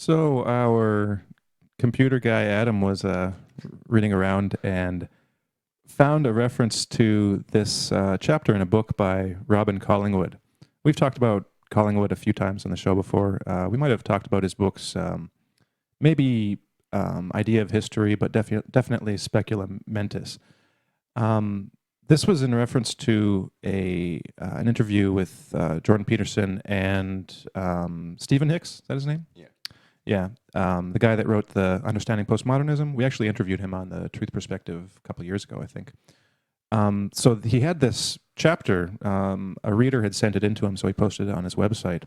So our computer guy Adam was reading around and found a reference to this chapter in a book by Robin Collingwood. We've talked about Collingwood a few times on the show before. We might have talked about his books, maybe Idea of History, but definitely Speculum Mentis. This was in reference to an interview with Jordan Peterson and Stephen Hicks. Is that his name? Yeah. Yeah, the guy that wrote the Understanding Postmodernism. We actually interviewed him on the Truth Perspective a couple of years ago, I think. So he had this chapter. A reader had sent it into him, so he posted it on his website.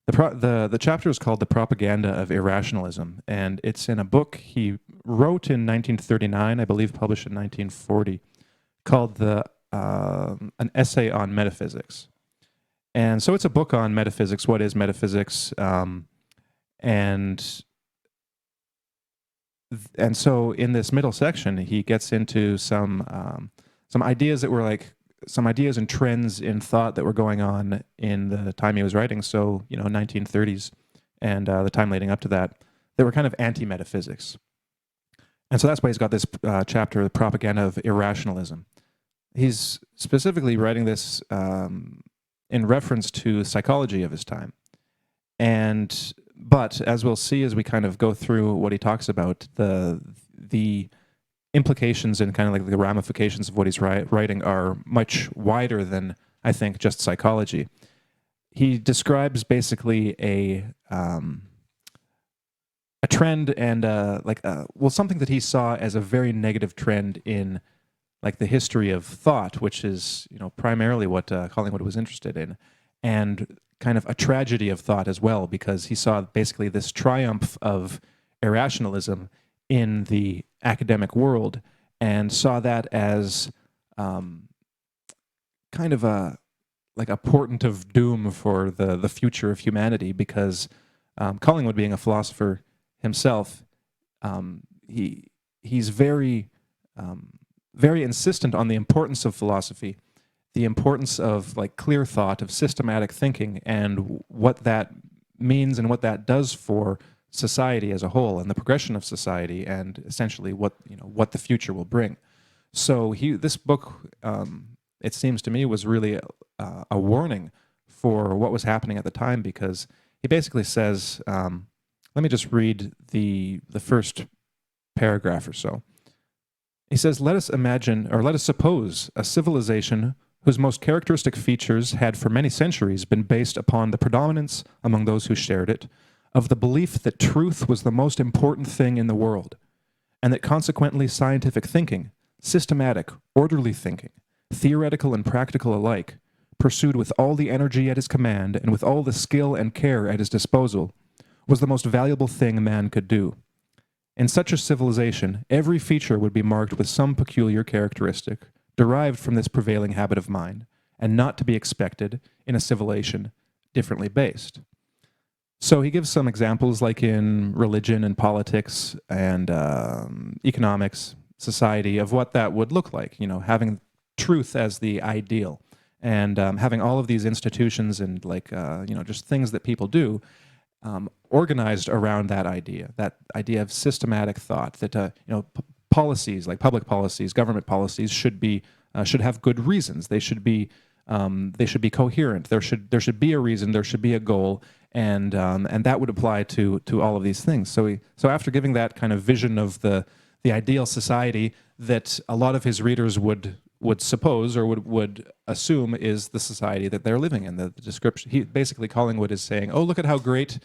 The chapter is called "The Propaganda of Irrationalism," and it's in a book he wrote in 1939, I believe, published in 1940, called an essay on metaphysics. And so it's a book on metaphysics. What is metaphysics? And so in this middle section, he gets into some ideas that were like some ideas and trends in thought that were going on in the time he was writing. So 1930s and the time leading up to that, they were kind of anti-metaphysics. And so that's why he's got this chapter, "The Propaganda of Irrationalism." He's specifically writing this in reference to psychology of his time. But as we'll see as we kind of go through what he talks about, the implications and kind of like the ramifications of what he's writing are much wider than, I think, just psychology. He describes basically a trend and something that he saw as a very negative trend in like the history of thought, which is primarily what Collingwood was interested in, and kind of a tragedy of thought as well, because he saw basically this triumph of irrationalism in the academic world and saw that as kind of a portent of doom for the future of humanity, because Collingwood, being a philosopher himself, he's very insistent on the importance of philosophy, the importance of like clear thought, of systematic thinking, and what that means and what that does for society as a whole and the progression of society, and essentially what the future will bring. So this book, it seems to me, was really a warning for what was happening at the time, because he basically says, let me just read the first paragraph or so. He says, let us suppose a civilization whose most characteristic features had for many centuries been based upon the predominance among those who shared it of the belief that truth was the most important thing in the world, and that consequently scientific thinking, systematic, orderly thinking, theoretical and practical alike, pursued with all the energy at his command and with all the skill and care at his disposal, was the most valuable thing man could do. In such a civilization, every feature would be marked with some peculiar characteristic derived from this prevailing habit of mind, and not to be expected in a civilization differently based. So he gives some examples, like in religion and politics and economics, society, of what that would look like, having truth as the ideal, and having all of these institutions and just things that people do organized around that idea of systematic thought, that policies, like public policies, government policies, should have good reasons. They should be coherent. There should be a reason. There should be a goal, and that would apply to all of these things. So after giving that kind of vision of the ideal society that a lot of his readers would suppose or would assume is the society that they're living in, the description. Basically, Collingwood is saying, oh, look at how great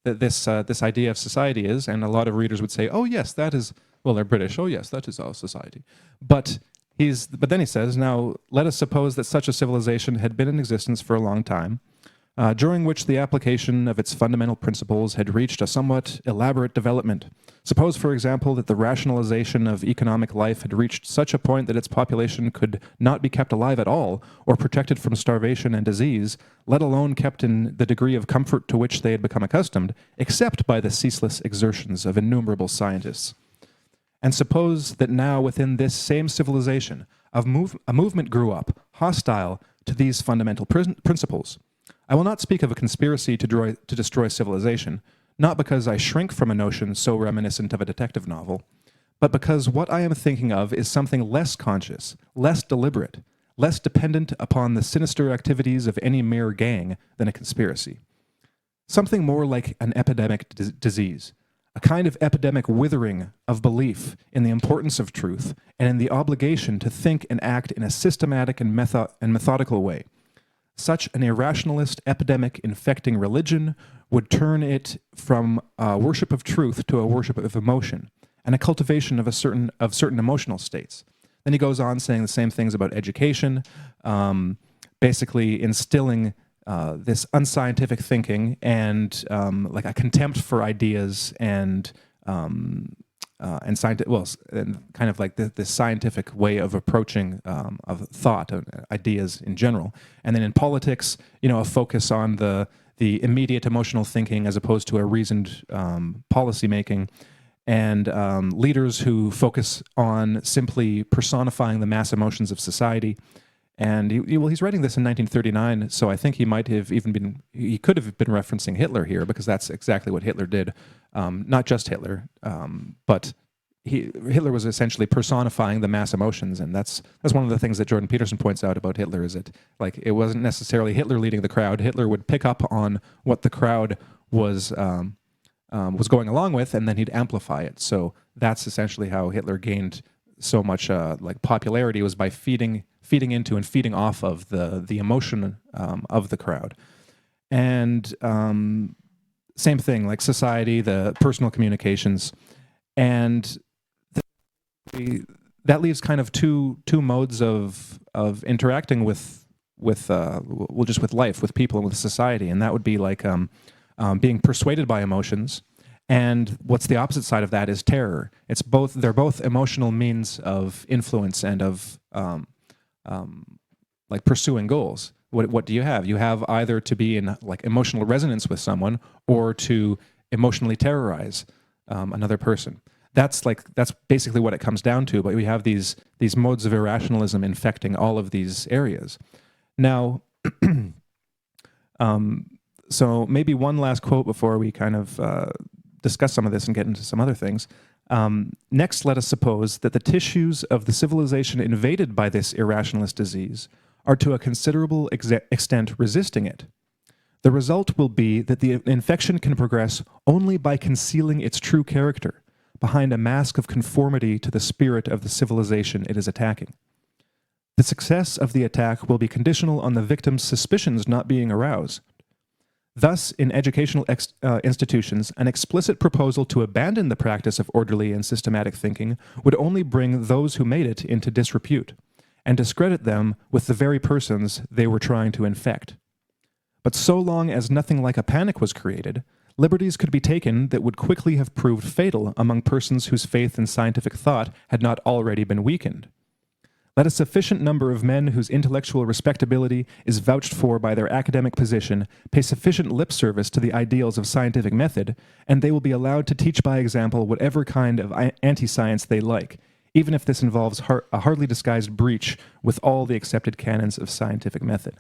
that this idea of society is, and a lot of readers would say, oh yes, that is. Well, they're British. Oh yes, that is our society. But then he says, now let us suppose that such a civilization had been in existence for a long time, during which the application of its fundamental principles had reached a somewhat elaborate development. Suppose, for example, that the rationalization of economic life had reached such a point that its population could not be kept alive at all, or protected from starvation and disease, let alone kept in the degree of comfort to which they had become accustomed, except by the ceaseless exertions of innumerable scientists. And suppose that now within this same civilization, a movement grew up, hostile to these fundamental principles. I will not speak of a conspiracy to destroy civilization, not because I shrink from a notion so reminiscent of a detective novel, but because what I am thinking of is something less conscious, less deliberate, less dependent upon the sinister activities of any mere gang than a conspiracy. Something more like an epidemic disease, a kind of epidemic withering of belief in the importance of truth and in the obligation to think and act in a systematic and methodical way. Such an irrationalist epidemic infecting religion would turn it from a worship of truth to a worship of emotion and a cultivation of certain emotional states. Then he goes on saying the same things about education, basically instilling this unscientific thinking and like a contempt for ideas and kind of like this scientific way of approaching of thought, ideas in general. And then in politics, a focus on the immediate emotional thinking as opposed to a reasoned policy making. And leaders who focus on simply personifying the mass emotions of society. And he's writing this in 1939, so I think he could have been referencing Hitler here, because that's exactly what Hitler did. Not just Hitler, but Hitler was essentially personifying the mass emotions, and that's one of the things that Jordan Peterson points out about Hitler, is that like it wasn't necessarily Hitler leading the crowd. Hitler would pick up on what the crowd was going along with, and then he'd amplify it. So that's essentially how Hitler gained so much like popularity, was by feeding into and feeding off of the emotion of the crowd. And same thing, like society, the personal communications, and that leaves kind of two modes of interacting with just with life, with people, and with society, and that would be like being persuaded by emotions. And what's the opposite side of that is terror. They're both emotional means of influence and of like pursuing goals. What do you have? You have either to be in like emotional resonance with someone, or to emotionally terrorize another person. That's basically what it comes down to. But we have these modes of irrationalism infecting all of these areas. Now, so maybe one last quote before we kind of discuss some of this and get into some other things. Next, let us suppose that the tissues of the civilization invaded by this irrationalist disease are to a considerable extent resisting it. The result will be that the infection can progress only by concealing its true character behind a mask of conformity to the spirit of the civilization it is attacking. The success of the attack will be conditional on the victim's suspicions not being aroused. Thus, in educational institutions, an explicit proposal to abandon the practice of orderly and systematic thinking would only bring those who made it into disrepute, and discredit them with the very persons they were trying to infect. But so long as nothing like a panic was created, liberties could be taken that would quickly have proved fatal among persons whose faith in scientific thought had not already been weakened. Let a sufficient number of men whose intellectual respectability is vouched for by their academic position pay sufficient lip service to the ideals of scientific method, and they will be allowed to teach by example whatever kind of anti-science they like, even if this involves a hardly disguised breach with all the accepted canons of scientific method.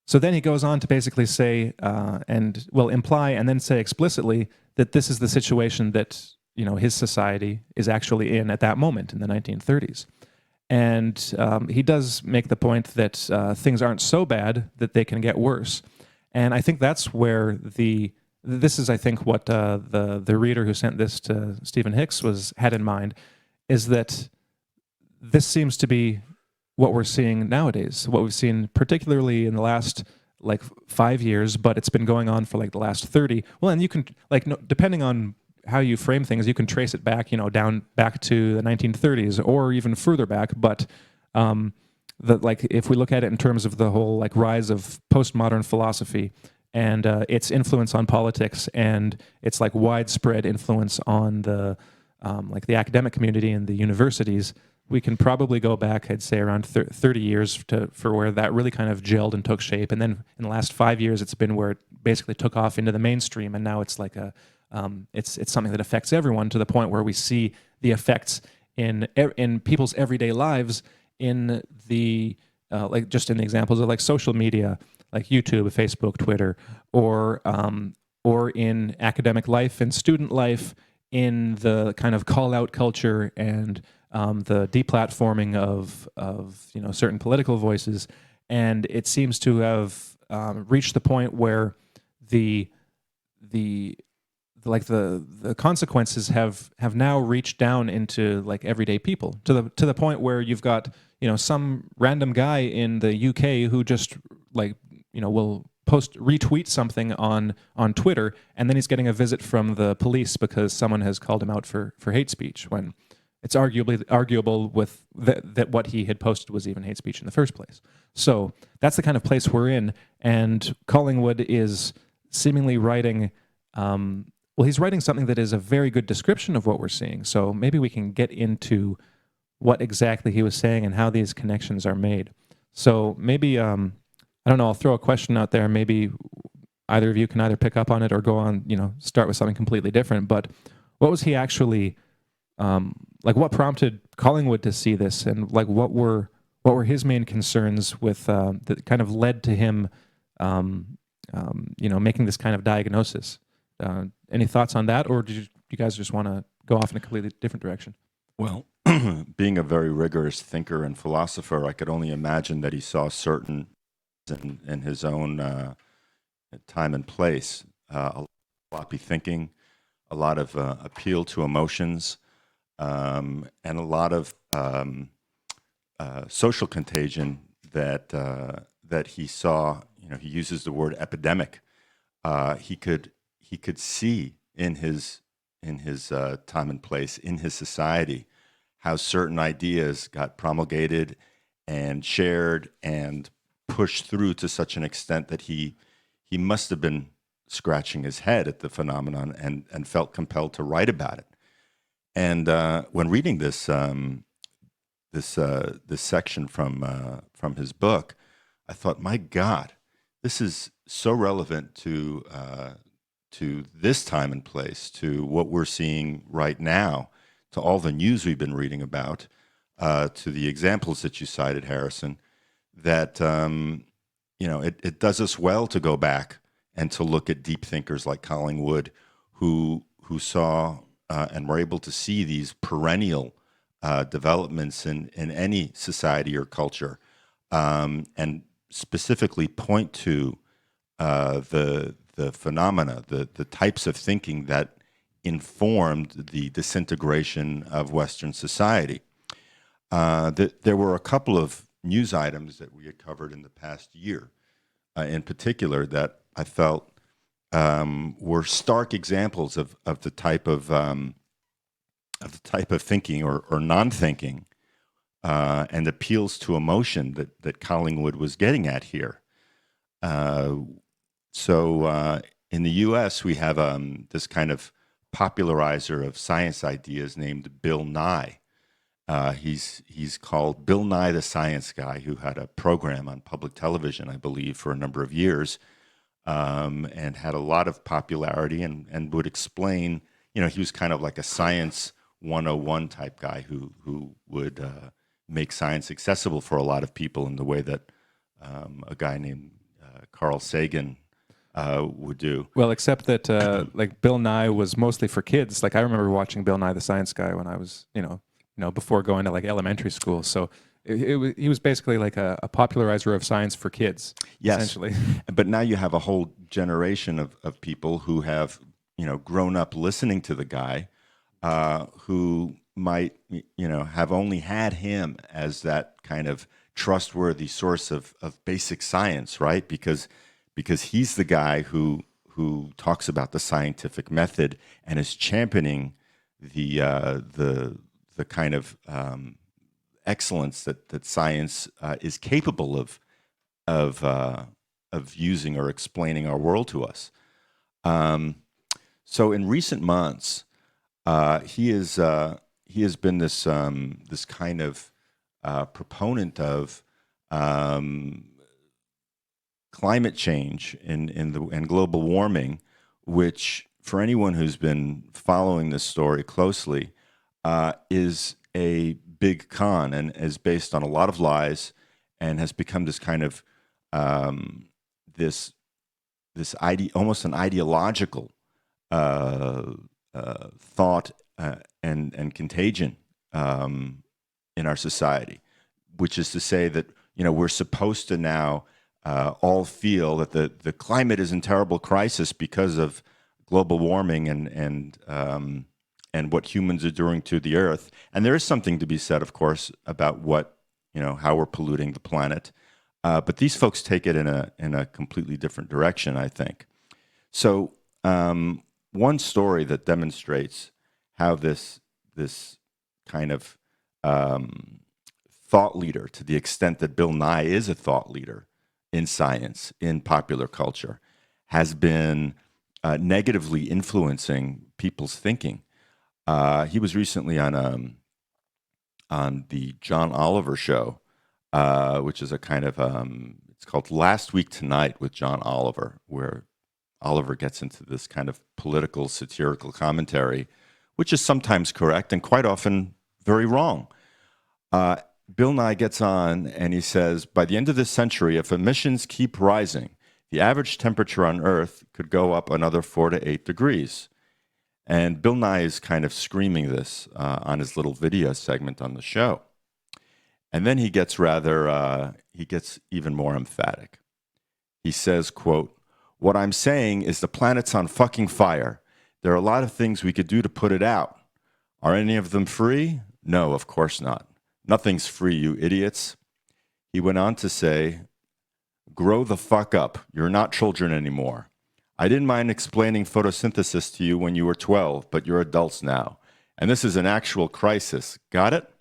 So then he goes on to basically say, imply and then say explicitly that this is the situation that his society is actually in at that moment in the 1930s. And he does make the point that things aren't so bad that they can get worse. And I think that's where this is, I think, what the reader who sent this to Stephen Hicks had in mind, is that this seems to be what we're seeing nowadays, what we've seen particularly in the last 5 years, but it's been going on for the last 30. Well, and you can, depending on how you frame things, you can trace it back, down back to the 1930s or even further back. But if we look at it in terms of the whole rise of postmodern philosophy and its influence on politics and its widespread influence on the the academic community and the universities, we can probably go back, I'd say, around 30 years for where that really kind of gelled and took shape. And then in the last 5 years, it's been where it basically took off into the mainstream, and now it's it's something that affects everyone, to the point where we see the effects in people's everyday lives in the just in the examples of social media, like YouTube, Facebook, Twitter, or or in academic life and student life, in the kind of call-out culture and the deplatforming of certain political voices, and it seems to have reached the point where the the the consequences have now reached down into like everyday people to the point where you've got some random guy in the UK who just will retweet something on Twitter, and then he's getting a visit from the police because someone has called him out for hate speech, when it's arguable with that what he had posted was even hate speech in the first place. So that's the kind of place we're in, and Collingwood is seemingly writing he's writing something that is a very good description of what we're seeing. So maybe we can get into what exactly he was saying and how these connections are made. So maybe, I don't know, I'll throw a question out there. Maybe either of you can either pick up on it or go on, start with something completely different. But what was he actually, what prompted Collingwood to see this, and what were his main concerns with that kind of led to him, making this kind of diagnosis? Any thoughts on that, or did you guys just want to go off in a completely different direction? Well, being a very rigorous thinker and philosopher, I could only imagine that he saw certain in his own time and place, a lot of sloppy thinking, a lot of appeal to emotions, and a lot of social contagion that he saw. He uses the word epidemic. He could see in his time and place in his society how certain ideas got promulgated and shared and pushed through to such an extent that he must have been scratching his head at the phenomenon and felt compelled to write about it. And when reading this section from his book, I thought, my God, this is so relevant to this time and place, to what we're seeing right now, to all the news we've been reading about, to the examples that you cited, Harrison, that it does us well to go back and to look at deep thinkers like Collingwood, who saw and were able to see these perennial developments in any society or culture, and specifically point to the phenomena, the types of thinking that informed the disintegration of Western society. There were a couple of news items that we had covered in the past year, in particular, that I felt were stark examples of the type of thinking or non-thinking and appeals to emotion that Collingwood was getting at here. So in the U.S., we have this kind of popularizer of science ideas named Bill Nye. He's called Bill Nye the Science Guy, who had a program on public television, I believe, for a number of years, and had a lot of popularity and would explain, he was kind of like a science 101 type guy who would make science accessible for a lot of people in the way that a guy named Carl Sagan would do. Well, except that Bill Nye was mostly for kids. I remember watching Bill Nye the Science Guy when I was, before going to elementary school. So he was basically like a popularizer of science for kids, yes, essentially. But now you have a whole generation of people who have, grown up listening to the guy, who might, have only had him as that kind of trustworthy source of basic science, right? Because he's the guy who talks about the scientific method and is championing the kind of excellence that science is capable of using or explaining our world to us. So in recent months, he has been this kind of proponent of climate change and global warming, which, for anyone who's been following this story closely, is a big con and is based on a lot of lies, and has become this kind of this almost an ideological thought and contagion in our society, which is to say that we're supposed to now all feel that the climate is in terrible crisis because of global warming and what humans are doing to the earth. And there is something to be said, of course, about how we're polluting the planet. But these folks take it in a completely different direction, I think. So one story that demonstrates how this kind of thought leader, to the extent that Bill Nye is a thought leader in science, in popular culture, has been negatively influencing people's thinking. He was recently on the John Oliver show, which is a kind of it's called Last Week Tonight with John Oliver, where Oliver gets into this kind of political satirical commentary, which is sometimes correct and quite often very wrong. Bill Nye gets on and he says, by the end of this century, if emissions keep rising, the average temperature on Earth could go up another 4 to 8 degrees. And Bill Nye is kind of screaming this on his little video segment on the show. And then he gets even more emphatic. He says, quote, "What I'm saying is the planet's on fucking fire. There are a lot of things we could do to put it out. Are any of them free? No, of course not. Nothing's free, you idiots." He went on to say, "Grow the fuck up. You're not children anymore. I didn't mind explaining photosynthesis to you when you were 12, but you're adults now. And this is an actual crisis. Got it?"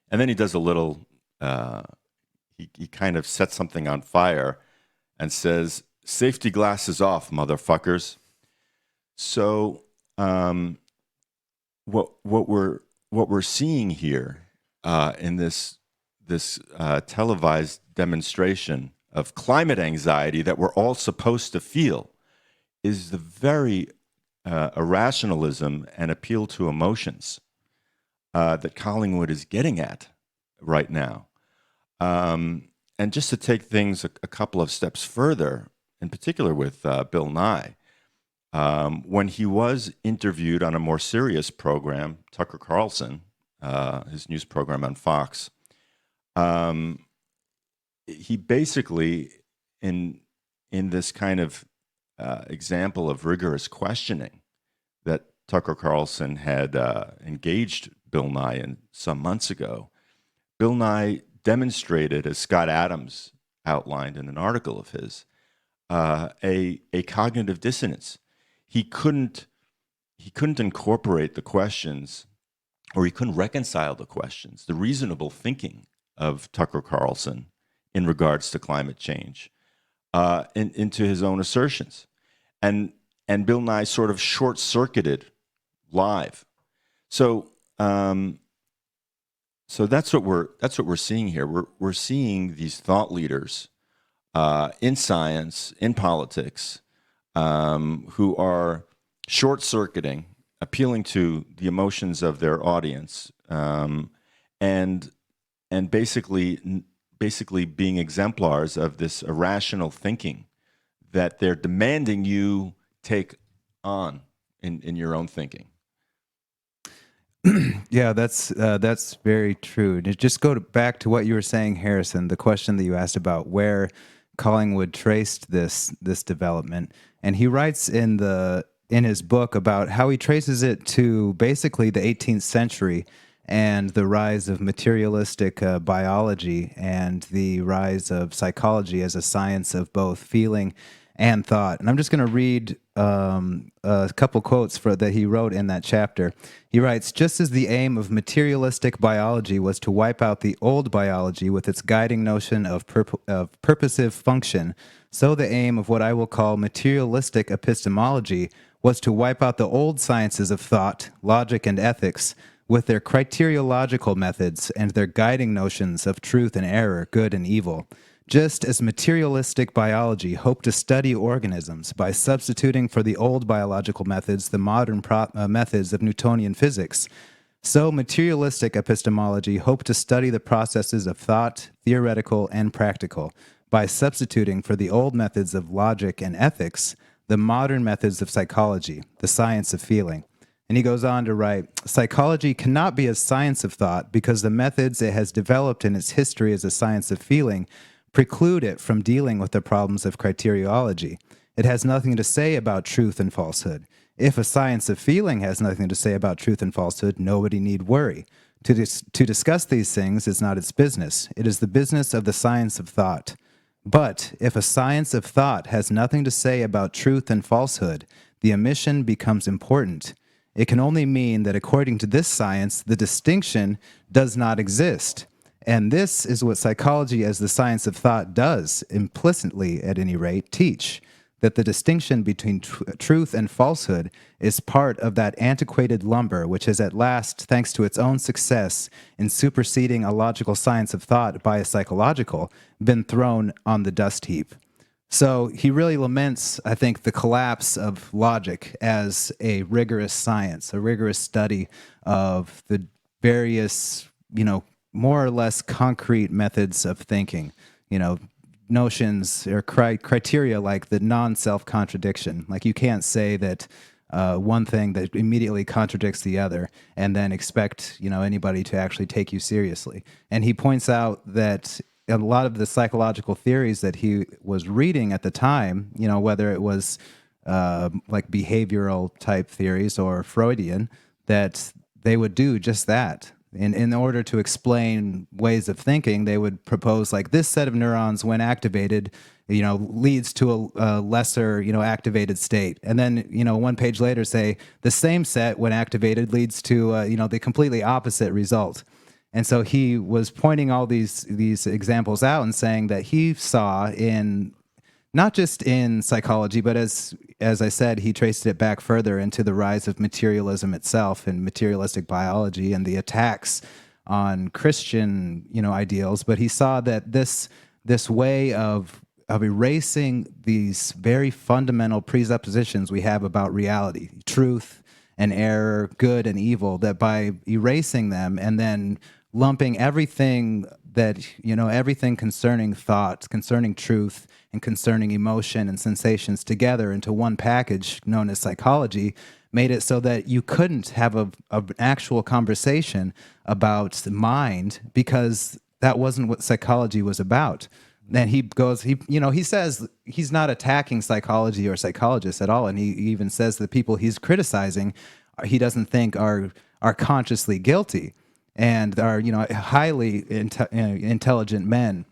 And then he does a little, he kind of sets something on fire and says, "Safety glasses off, motherfuckers." So what we're seeing here in this televised demonstration of climate anxiety that we're all supposed to feel is the very irrationalism and appeal to emotions that Collingwood is getting at right now. And just to take things a couple of steps further, in particular with Bill Nye, when he was interviewed on a more serious program, Tucker Carlson, his news program on Fox, he basically, in this kind of example of rigorous questioning that Tucker Carlson had engaged Bill Nye in some months ago, Bill Nye demonstrated, as Scott Adams outlined in an article of his, a cognitive dissonance. He couldn't incorporate the questions, or he couldn't reconcile the questions, the reasonable thinking of Tucker Carlson in regards to climate change into his own assertions. And Bill Nye sort of short-circuited live. So that's what we're seeing here. We're seeing these thought leaders in science, in politics, who are short-circuiting, appealing to the emotions of their audience, and basically being exemplars of this irrational thinking that they're demanding you take on in your own thinking. Yeah, that's very true. To just go back to what you were saying, Harrison, the question that you asked about where Collingwood traced this development, and he writes in his book about how he traces it to basically the 18th century and the rise of materialistic biology and the rise of psychology as a science of both feeling and thought. And I'm just going to read a couple quotes that he wrote in that chapter. He writes, "Just as the aim of materialistic biology was to wipe out the old biology with its guiding notion of purposive function, so the aim of what I will call materialistic epistemology was to wipe out the old sciences of thought, logic, and ethics with their criteriological methods and their guiding notions of truth and error, good and evil. Just as materialistic biology hoped to study organisms by substituting for the old biological methods the modern methods of Newtonian physics, so materialistic epistemology hoped to study the processes of thought, theoretical and practical, by substituting for the old methods of logic and ethics the modern methods of psychology, the science of feeling. And he goes on to write, psychology cannot be a science of thought because the methods it has developed in its history as a science of feeling preclude it from dealing with the problems of criteriology. It has nothing to say about truth and falsehood. If a science of feeling has nothing to say about truth and falsehood, nobody need worry. To discuss these things is not its business. It is the business of the science of thought. But if a science of thought has nothing to say about truth and falsehood, the omission becomes important. It can only mean that according to this science, the distinction does not exist. And this is what psychology as the science of thought does, implicitly at any rate, teach. That the distinction between truth and falsehood is part of that antiquated lumber which has at last, thanks to its own success in superseding a logical science of thought by a psychological, been thrown on the dust heap. So he really laments, I think, the collapse of logic as a rigorous science, a rigorous study of the various, more or less concrete methods of thinking, notions or criteria like the non-self-contradiction. Like you can't say that one thing that immediately contradicts the other and then expect, anybody to actually take you seriously. And he points out that a lot of the psychological theories that he was reading at the time, whether it was like behavioral type theories or Freudian, that they would do just that. In order to explain ways of thinking, they would propose like this set of neurons, when activated, leads to a lesser, activated state. And then, one page later say the same set when activated leads to, the completely opposite result. And so he was pointing all these examples out and saying that he saw in, not just in psychology, but as I said, he traced it back further into the rise of materialism itself and materialistic biology and the attacks on Christian, ideals. But he saw that this way of erasing these very fundamental presuppositions we have about reality, truth and error, good and evil, that by erasing them and then lumping everything that, everything concerning thought, concerning truth, and concerning emotion and sensations together into one package known as psychology, made it so that you couldn't have an actual conversation about the mind because that wasn't what psychology was about. Then he goes, he says he's not attacking psychology or psychologists at all, and he even says the people he's criticizing, he doesn't think are consciously guilty and are highly intelligent men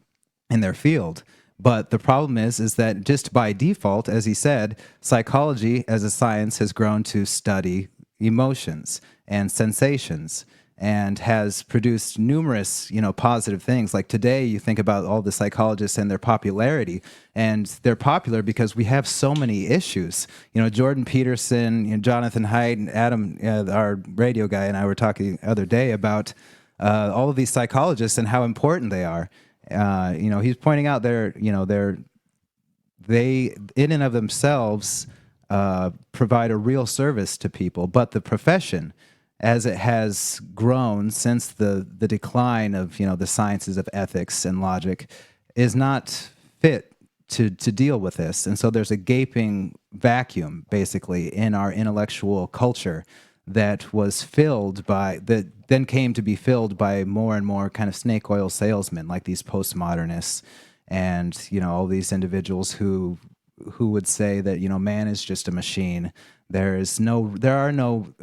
in their field. But the problem is that just by default, as he said, psychology as a science has grown to study emotions and sensations and has produced numerous, positive things. Like today, you think about all the psychologists and their popularity, and they're popular because we have so many issues. Jordan Peterson, Jonathan Haidt, and Adam, our radio guy, and I were talking the other day about all of these psychologists and how important they are. He's pointing out they in and of themselves provide a real service to people, but the profession, as it has grown since the decline of the sciences of ethics and logic, is not fit to deal with this. And so there's a gaping vacuum basically in our intellectual culture that was filled by, that then came to be filled by more and more kind of snake oil salesmen like these postmodernists and all these individuals who would say that man is just a machine. There are no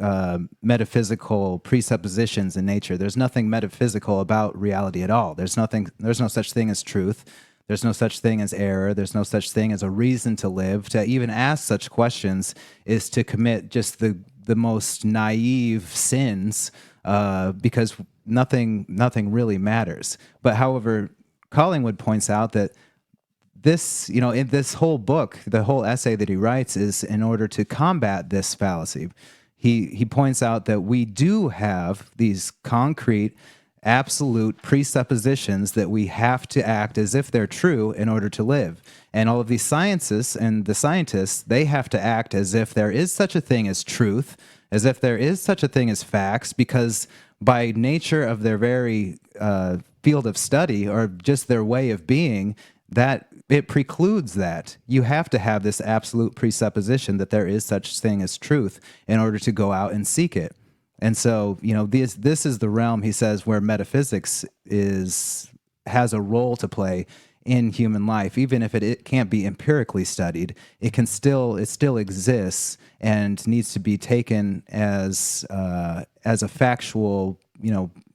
metaphysical presuppositions in nature. There's nothing metaphysical about reality at all. There's no such thing as truth. There's no such thing as error. There's no such thing as a reason to live. To even ask such questions is to commit just the most naive sins, because nothing really matters. But however, Collingwood points out that this, in this whole book, the whole essay that he writes is in order to combat this fallacy. He points out that we do have these concrete, absolute presuppositions that we have to act as if they're true in order to live. And all of these sciences and the scientists, they have to act as if there is such a thing as truth, as if there is such a thing as facts, because by nature of their very field of study or just their way of being, that it precludes that. You have to have this absolute presupposition that there is such thing as truth in order to go out and seek it. And so, this is the realm, he says, where metaphysics has a role to play in human life. Even if it can't be empirically studied, it still exists and needs to be taken as a factual,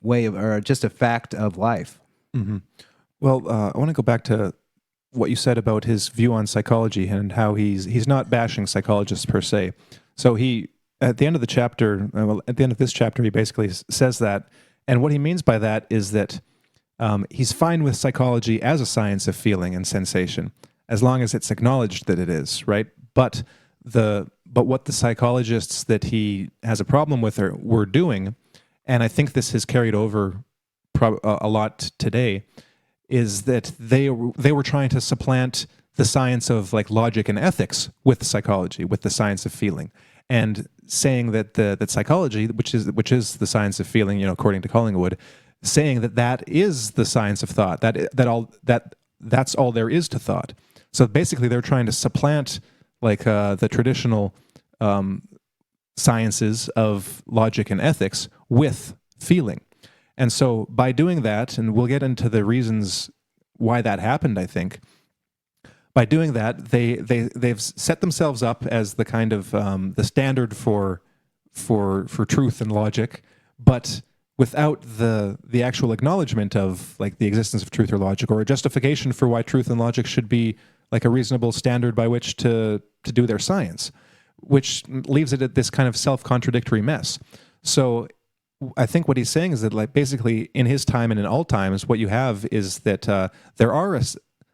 way of, or just a fact of life. Mm-hmm. Well, I want to go back to what you said about his view on psychology and how he's not bashing psychologists per se. So at the end of the chapter, at the end of this chapter, he basically says that, and what he means by that is that he's fine with psychology as a science of feeling and sensation, as long as it's acknowledged that it is, right? But what the psychologists that he has a problem with were doing, and I think this has carried over a lot today, is that they were trying to supplant the science of like logic and ethics with psychology, with the science of feeling, and saying that that psychology, which is the science of feeling, according to Collingwood, saying that is the science of thought, that's all there is to thought. So basically, they're trying to supplant like the traditional sciences of logic and ethics with feeling. And so by doing that, and we'll get into the reasons why that happened, I think, by doing that, they've set themselves up as the kind of the standard for truth and logic, but without the actual acknowledgement of like the existence of truth or logic, or a justification for why truth and logic should be like a reasonable standard by which to do their science, which leaves it at this kind of self-contradictory mess. So I think what he's saying is that, like, basically in his time and in all times, what you have is that there are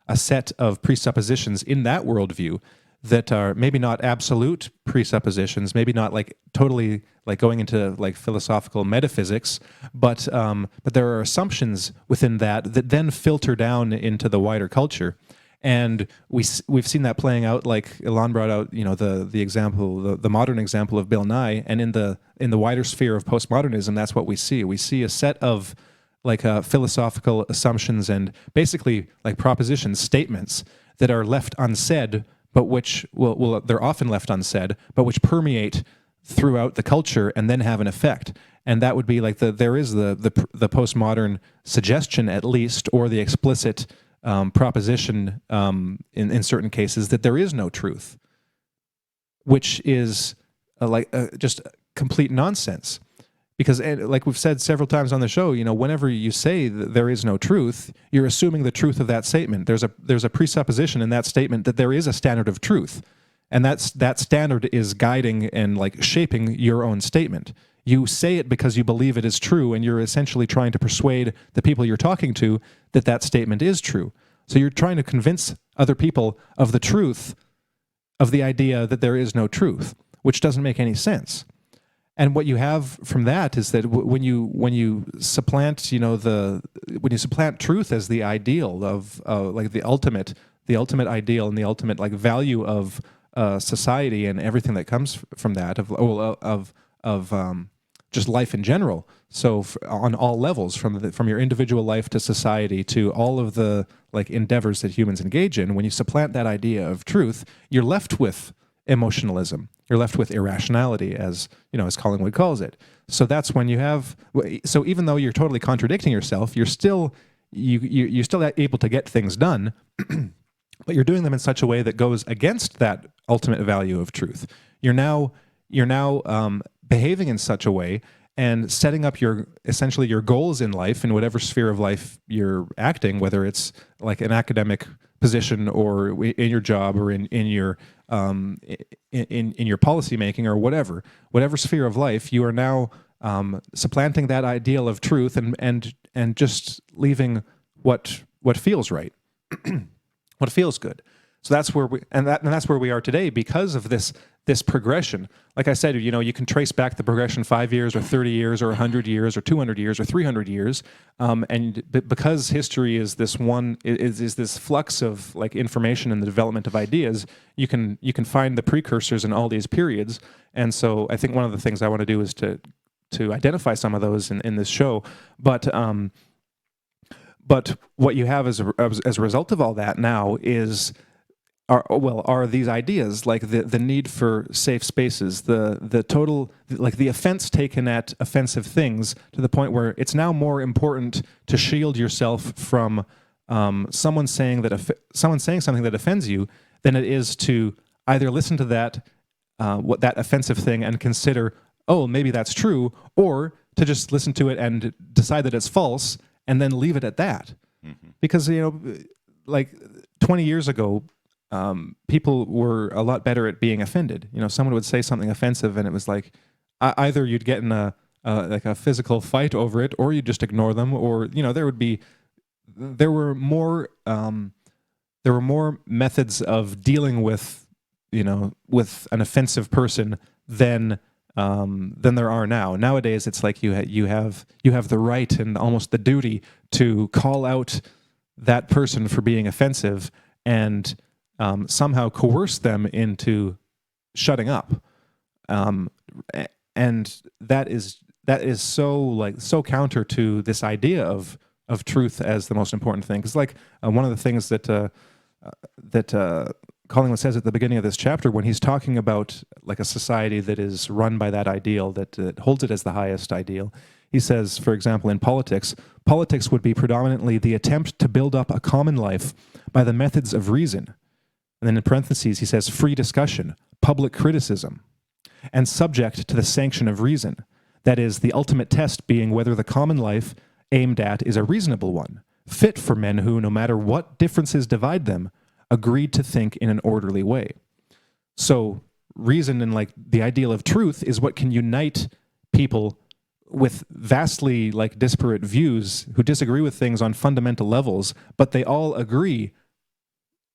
a set of presuppositions in that worldview that are maybe not absolute presuppositions, maybe not like totally like going into like philosophical metaphysics, but there are assumptions within that then filter down into the wider culture. And we've seen that playing out, like Ilan brought out, the example, the modern example of Bill Nye, and in the wider sphere of postmodernism, that's what we see. We see a set of like philosophical assumptions and basically like propositions, statements that are left unsaid, but which they're often left unsaid, but which permeate throughout the culture and then have an effect. And that would be like there is the postmodern suggestion, at least, or the explicit proposition in certain cases that there is no truth, which is just complete nonsense. Because, like we've said several times on the show, whenever you say that there is no truth, you're assuming the truth of that statement. There's a presupposition in that statement that there is a standard of truth, and that standard is guiding and like shaping your own statement. You say it because you believe it is true, and you're essentially trying to persuade the people you're talking to that statement is true. So you're trying to convince other people of the truth of the idea that there is no truth, which doesn't make any sense. And what you have from that is that when you supplant, when you supplant truth as the ideal of like the ultimate ideal and the ultimate like value of society and everything that comes from that of just life in general. So on all levels, from your individual life to society to all of the like endeavors that humans engage in, when you supplant that idea of truth, you're left with emotionalism. You're left with irrationality, as Collingwood calls it. So that's when you have. So even though you're totally contradicting yourself, you're still able to get things done, but you're doing them in such a way that goes against that ultimate value of truth. You're now behaving in such a way and setting up essentially your goals in life, in whatever sphere of life you're acting, whether it's like an academic position or in your job or in your policy making or whatever sphere of life, you are now supplanting that ideal of truth and just leaving what feels right, what feels good. So that's where that's where we are today because of this progression. Like I said, you can trace back the progression 5 years or 30 years or 100 years or 200 years or 300 years, and because history is this this flux of like information and the development of ideas, you can find the precursors in all these periods. And so I think one of the things I want to do is to identify some of those in this show, but But what you have as a result of all that now is are these ideas like the need for safe spaces, the total, like the offense taken at offensive things, to the point where it's now more important to shield yourself from someone saying something that offends you than it is to either listen to that that offensive thing and consider, oh, maybe that's true, or to just listen to it and decide that it's false and then leave it at that. Because, like 20 years ago, people were a lot better at being offended. Someone would say something offensive, and it was like either you'd get in a physical fight over it, or you'd just ignore them, or there were more methods of dealing with with an offensive person than there are now. Nowadays, it's like you have the right and almost the duty to call out that person for being offensive and somehow coerce them into shutting up, and that is so counter to this idea of truth as the most important thing. Because one of the things that Collingwood says at the beginning of this chapter, when he's talking about like a society that is run by that ideal, that holds it as the highest ideal, he says, for example, in politics would be predominantly the attempt to build up a common life by the methods of reason. And then in parentheses, he says free discussion, public criticism, and subject to the sanction of reason. That is, the ultimate test being whether the common life aimed at is a reasonable one, fit for men who, no matter what differences divide them, agreed to think in an orderly way. So reason and like the ideal of truth is what can unite people with vastly like disparate views who disagree with things on fundamental levels, but they all agree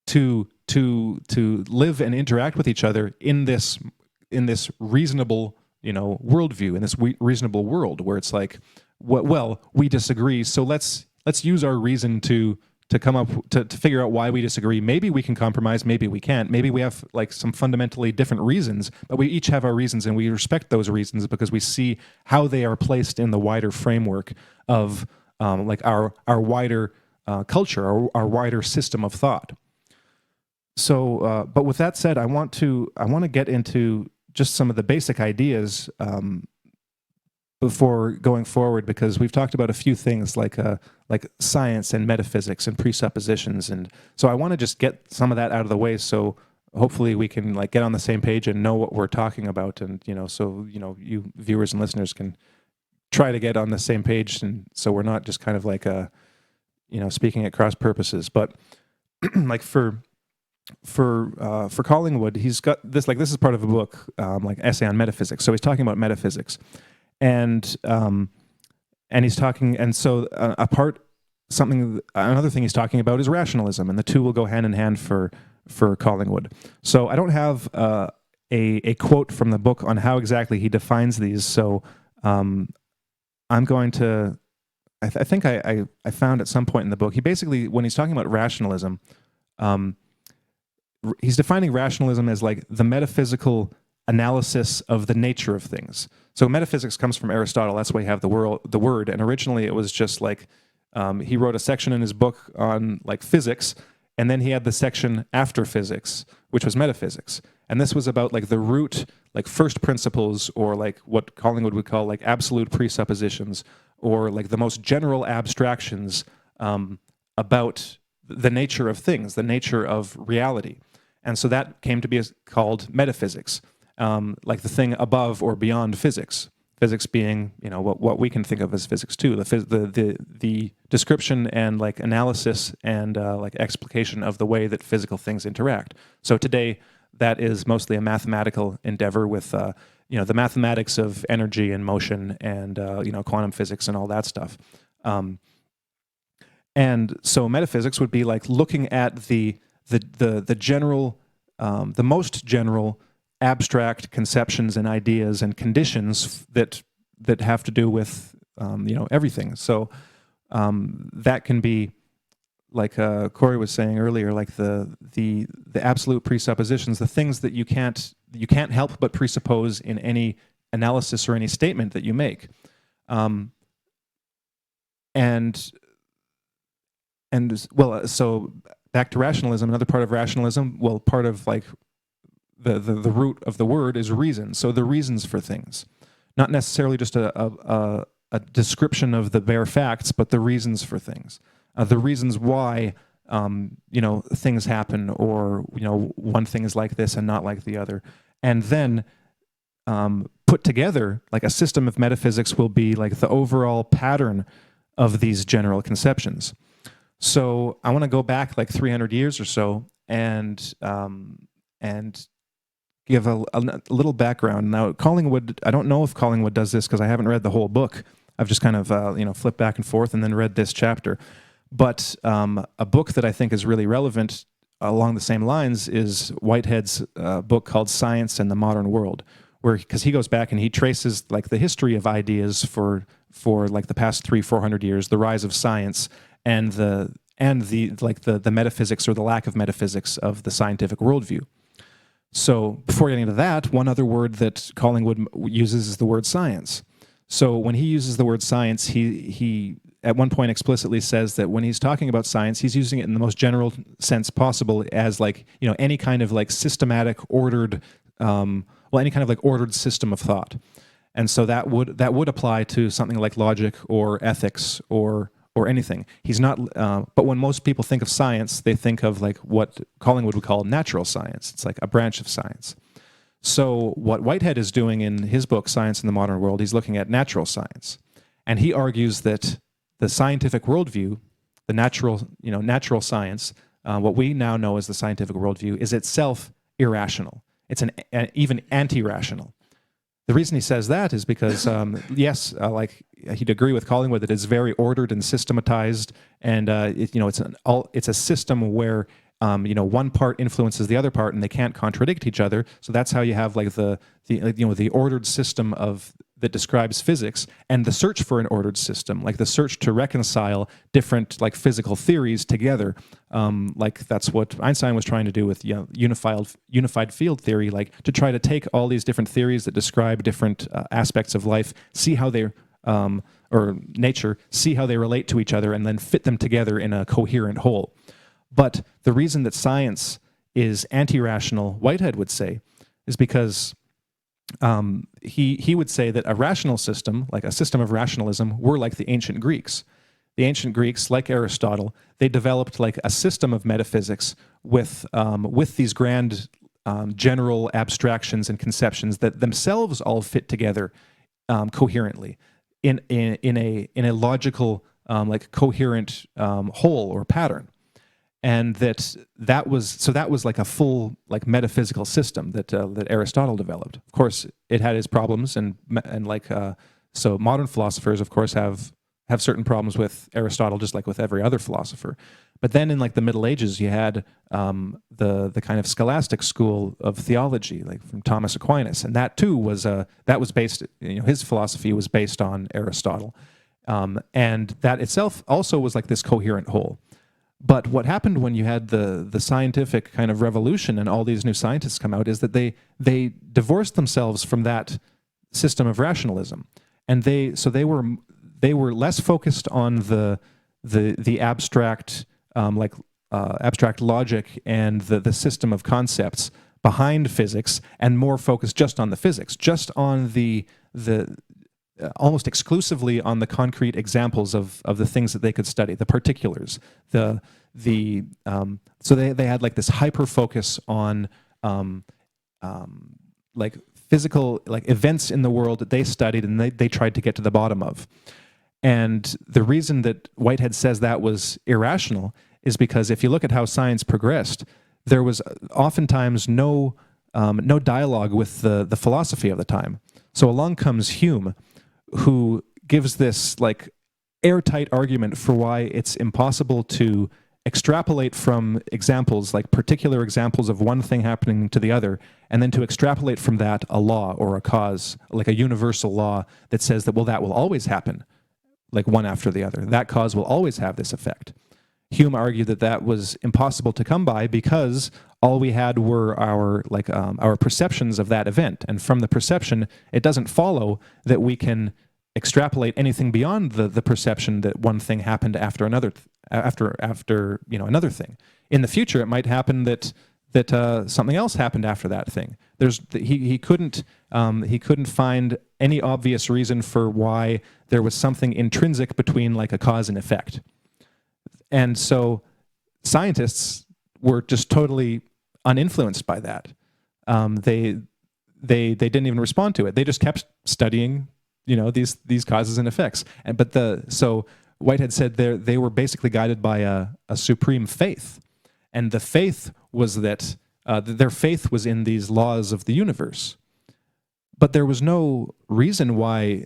to live and interact with each other in this reasonable worldview, in this reasonable world where it's like, well, we disagree, so let's use our reason to come up to figure out why we disagree. Maybe we can compromise, maybe we can't. Maybe we have like some fundamentally different reasons, but we each have our reasons, and we respect those reasons because we see how they are placed in the wider framework of like our wider culture, our wider system of thought. So, but with that said, I want to get into just some of the basic ideas before going forward, because we've talked about a few things like science and metaphysics and presuppositions, and so I want to just get some of that out of the way, so hopefully we can like get on the same page and know what we're talking about, and so you viewers and listeners can try to get on the same page, and so we're not just kind of like speaking at cross purposes. But like for Collingwood, he's got this is part of a book, like essay on metaphysics. So he's talking about metaphysics, and he's talking, and so another thing he's talking about is rationalism, and the two will go hand in hand for Collingwood. So I don't have a quote from the book on how exactly he defines these. So I'm going to. I think I found at some point in the book, he basically, when he's talking about rationalism, he's defining rationalism as like the metaphysical analysis of the nature of things. So metaphysics comes from Aristotle. That's why you have the word. And originally it was just like he wrote a section in his book on like physics, and then he had the section after physics, which was metaphysics. And this was about like the root, like first principles, or like what Collingwood would call like absolute presuppositions, or like the most general abstractions about the nature of things, the nature of reality. And so that came to be called metaphysics, like the thing above or beyond physics. Physics being, what we can think of as physics too, the description and like analysis and like explication of the way that physical things interact. So today, that is mostly a mathematical endeavor with the mathematics of energy and motion and quantum physics and all that stuff. And so metaphysics would be like looking at the general, the most general abstract conceptions and ideas and conditions that have to do with everything. So that can be, like Corey was saying earlier, like the absolute presuppositions, the things that you can't help but presuppose in any analysis or any statement that you make, and so back to rationalism. Another part of rationalism, well, part of like the root of the word is reason. So the reasons for things, not necessarily just a description of the bare facts, but the reasons for things, the reasons why things happen, or one thing is like this and not like the other, and then put together like a system of metaphysics will be like the overall pattern of these general conceptions. So I want to go back like 300 years or so and give a little background. Now, Collingwood, I don't know if Collingwood does this because I haven't read the whole book. I've just kind of flipped back and forth and then read this chapter. But a book that I think is really relevant along the same lines is Whitehead's book called Science and the Modern World, because he goes back and he traces like the history of ideas for like the past 300-400 years, the rise of science and the metaphysics or the lack of metaphysics of the scientific worldview. So before getting into that, one other word that Collingwood uses is the word science. So when he uses the word science, he at one point explicitly says that when he's talking about science, he's using it in the most general sense possible as like, any kind of like systematic, ordered, any kind of like ordered system of thought. And so that would apply to something like logic or ethics or anything. He's not, but when most people think of science, they think of like what Collingwood would call natural science. It's like a branch of science. So what Whitehead is doing in his book, Science in the Modern World, he's looking at natural science. And he argues that the scientific worldview, the natural science, what we now know as the scientific worldview, is itself irrational. It's even anti-rational. The reason he says that is because, he'd agree with Collingwood that it's very ordered and systematized, and it's a system where one part influences the other part, and they can't contradict each other. So that's how you have like the ordered system that describes physics, and the search for an ordered system, like the search to reconcile different like physical theories together. Like that's what Einstein was trying to do with unified field theory, like to try to take all these different theories that describe different aspects of life, see how they or nature, see how they relate to each other, and then fit them together in a coherent whole. But the reason that science is anti-rational, Whitehead would say, is because he would say that a rational system, like a system of rationalism, were like the ancient Greeks. The ancient Greeks, like Aristotle, they developed like a system of metaphysics with these grand general abstractions and conceptions that themselves all fit together coherently in a logical like coherent whole or pattern. And that was like a full like metaphysical system that Aristotle developed. Of course, it had its problems, and so modern philosophers, of course, have certain problems with Aristotle, just like with every other philosopher. But then in like the Middle Ages, you had the kind of scholastic school of theology, like from Thomas Aquinas, and that too was based. His philosophy was based on Aristotle, and that itself also was like this coherent whole. But what happened when you had the scientific kind of revolution and all these new scientists come out is that they divorced themselves from that system of rationalism, and they were less focused on the abstract abstract logic and the system of concepts behind physics, and more focused just on the physics, just on the almost exclusively on the concrete examples of the things that they could study, the particulars, so they had like this hyper focus on like physical like events in the world that they studied and they tried to get to the bottom of. And the reason that Whitehead says that was irrational is because if you look at how science progressed, there was oftentimes no dialogue with the philosophy of the time. So along comes Hume, who gives this like airtight argument for why it's impossible to extrapolate from examples, like particular examples of one thing happening to the other, and then to extrapolate from that a law or a cause, like a universal law that says that, well, that will always happen, like one after the other. That cause will always have this effect. Hume argued that that was impossible to come by because all we had were our perceptions of that event, and from the perception, it doesn't follow that we can extrapolate anything beyond the perception that one thing happened after another after another thing. In the future, it might happen that something else happened after that thing. He couldn't find any obvious reason for why there was something intrinsic between like a cause and effect. And so scientists were just totally uninfluenced by that. They didn't even respond to it. They just kept studying, these causes and effects. So Whitehead said they were basically guided by a supreme faith, and the faith was that their faith was in these laws of the universe. But there was no reason why.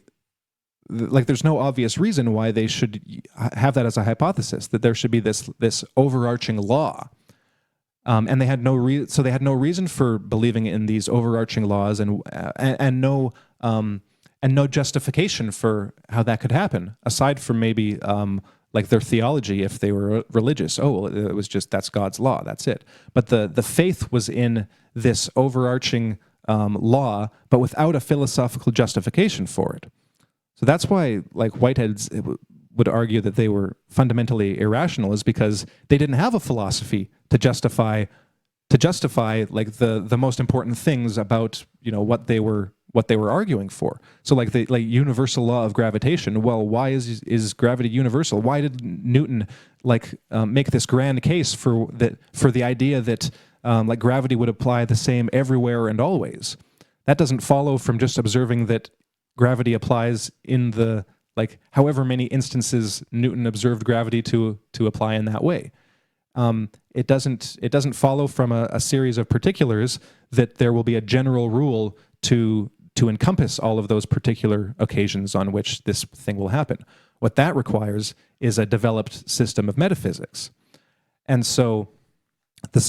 There's no obvious reason why they should have that as a hypothesis, that there should be this overarching law, and they had no reason for believing in these overarching laws, and no justification for how that could happen, aside from maybe like their theology if they were religious. Oh, well, it was just that's God's law, that's it. But the faith was in this overarching law, but without a philosophical justification for it. So that's why, like, Whiteheads would argue that they were fundamentally irrational, is because they didn't have a philosophy to justify like the most important things about what they were arguing for. So like the universal law of gravitation. Well, why is gravity universal? Why did Newton make this grand case for the idea that like gravity would apply the same everywhere and always? That doesn't follow from just observing that gravity applies in the however many instances Newton observed gravity to apply in that way. It doesn't follow from a series of particulars that there will be a general rule to encompass all of those particular occasions on which this thing will happen. What that requires is a developed system of metaphysics. And so the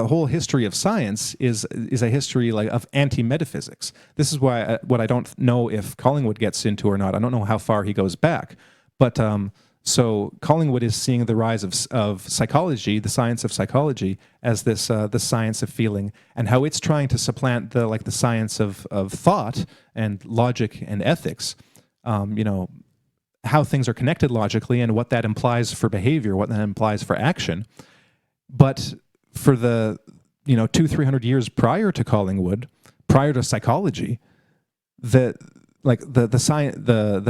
whole history of science is a history of anti-metaphysics. This is what I don't know if Collingwood gets into or not. I don't know how far he goes back, but so Collingwood is seeing the rise of psychology, the science of psychology, as this the science of feeling, and how it's trying to supplant the science of thought and logic and ethics. How things are connected logically and what that implies for behavior, what that implies for action. But for the 200-300 years prior to Collingwood, prior to psychology, the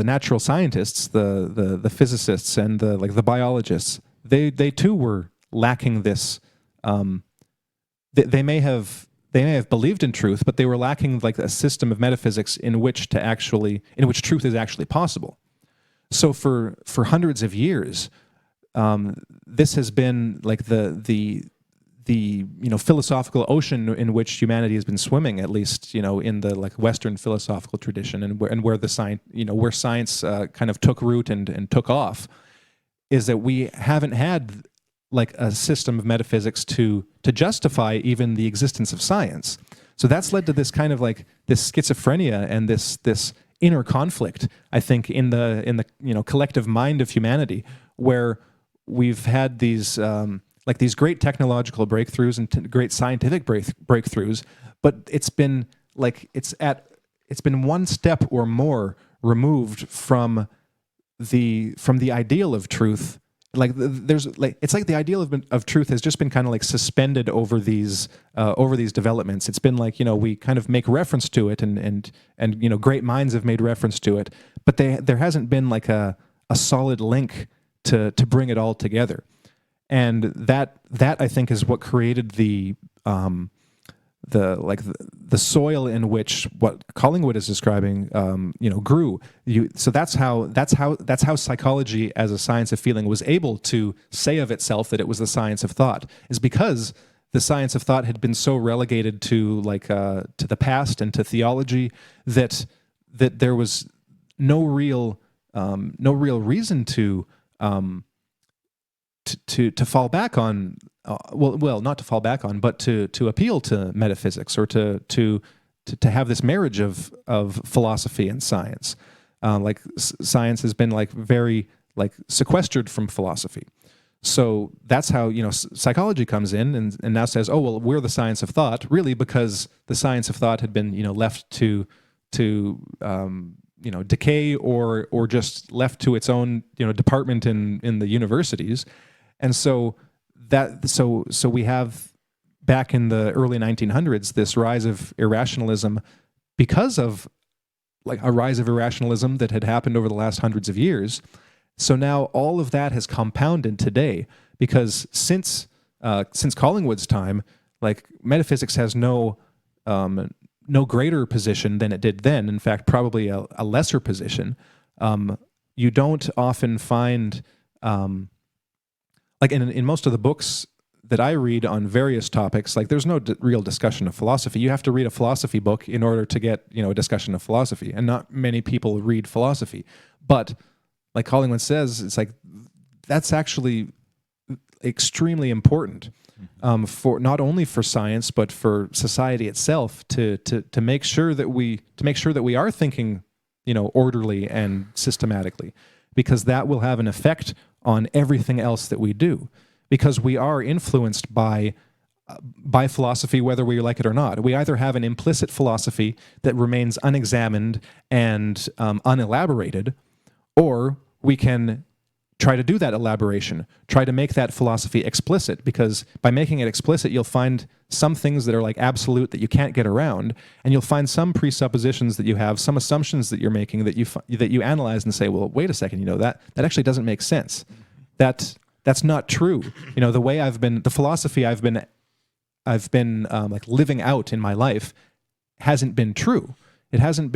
natural scientists, the physicists, and the biologists, they too were lacking this. They may have believed in truth, but they were lacking a system of metaphysics in which truth is actually possible. So for hundreds of years, this has been the philosophical ocean in which humanity has been swimming, at least in the Western philosophical tradition, and where the science where science kind of took root and took off, is that we haven't had a system of metaphysics to justify even the existence of science. So that's led to this kind of this schizophrenia and this inner conflict, I think, in the collective mind of humanity, where we've had these these great technological breakthroughs and great scientific breakthroughs, but it's been one step or more removed from the ideal of truth. It's like the ideal of truth has just been kind of suspended over these developments. It's been we kind of make reference to it, and great minds have made reference to it, but there hasn't been a solid link to bring it all together. And that I think is what created the soil in which what Collingwood is describing grew. So that's how psychology as a science of feeling was able to say of itself that it was the science of thought, is because the science of thought had been so relegated to to the past and to theology that there was no real reason to fall back on, not to fall back on, but to appeal to metaphysics, or to have this marriage of philosophy and science. Science has been very sequestered from philosophy. So that's how psychology comes in and now says, oh well, we're the science of thought, really because the science of thought had been left to decay or just left to its own department in the universities. And so we have, back in the early 1900s, this rise of irrationalism because of like a rise of irrationalism that had happened over the last hundreds of years. So now all of that has compounded today, because since Collingwood's time, like metaphysics has no greater position than it did then. In fact, probably a lesser position. You don't often find, like in most of the books that I read on various topics, like there's no real discussion of philosophy. You have to read a philosophy book in order to get a discussion of philosophy, and not many people read philosophy. But like Collingwood says, it's like that's actually extremely important. For not only for science but for society itself, to make sure that we are thinking orderly and systematically, because that will have an effect on everything else that we do, because we are influenced by philosophy whether we like it or not. We either have an implicit philosophy that remains unexamined and unelaborated, or we can try to do that elaboration, try to make that philosophy explicit, because by making it explicit, you'll find some things that are like absolute that you can't get around, and you'll find some presuppositions that you have, some assumptions that you're making that you analyze and say, well, wait a second, that actually doesn't make sense. That's not true. The way the philosophy I've been like living out in my life hasn't been true. It doesn't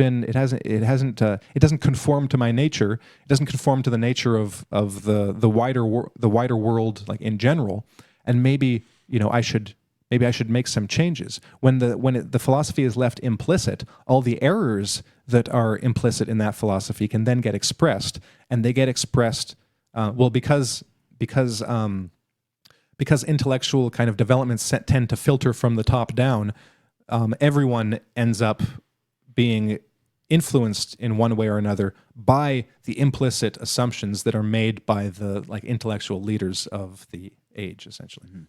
conform to my nature. It doesn't conform to the nature of the wider world, like in general. And maybe I should make some changes. When the philosophy is left implicit, all the errors that are implicit in that philosophy can then get expressed, and they get expressed because intellectual kind of developments tend to filter from the top down. Everyone ends up being influenced in one way or another by the implicit assumptions that are made by the like intellectual leaders of the age, essentially. Mm-hmm.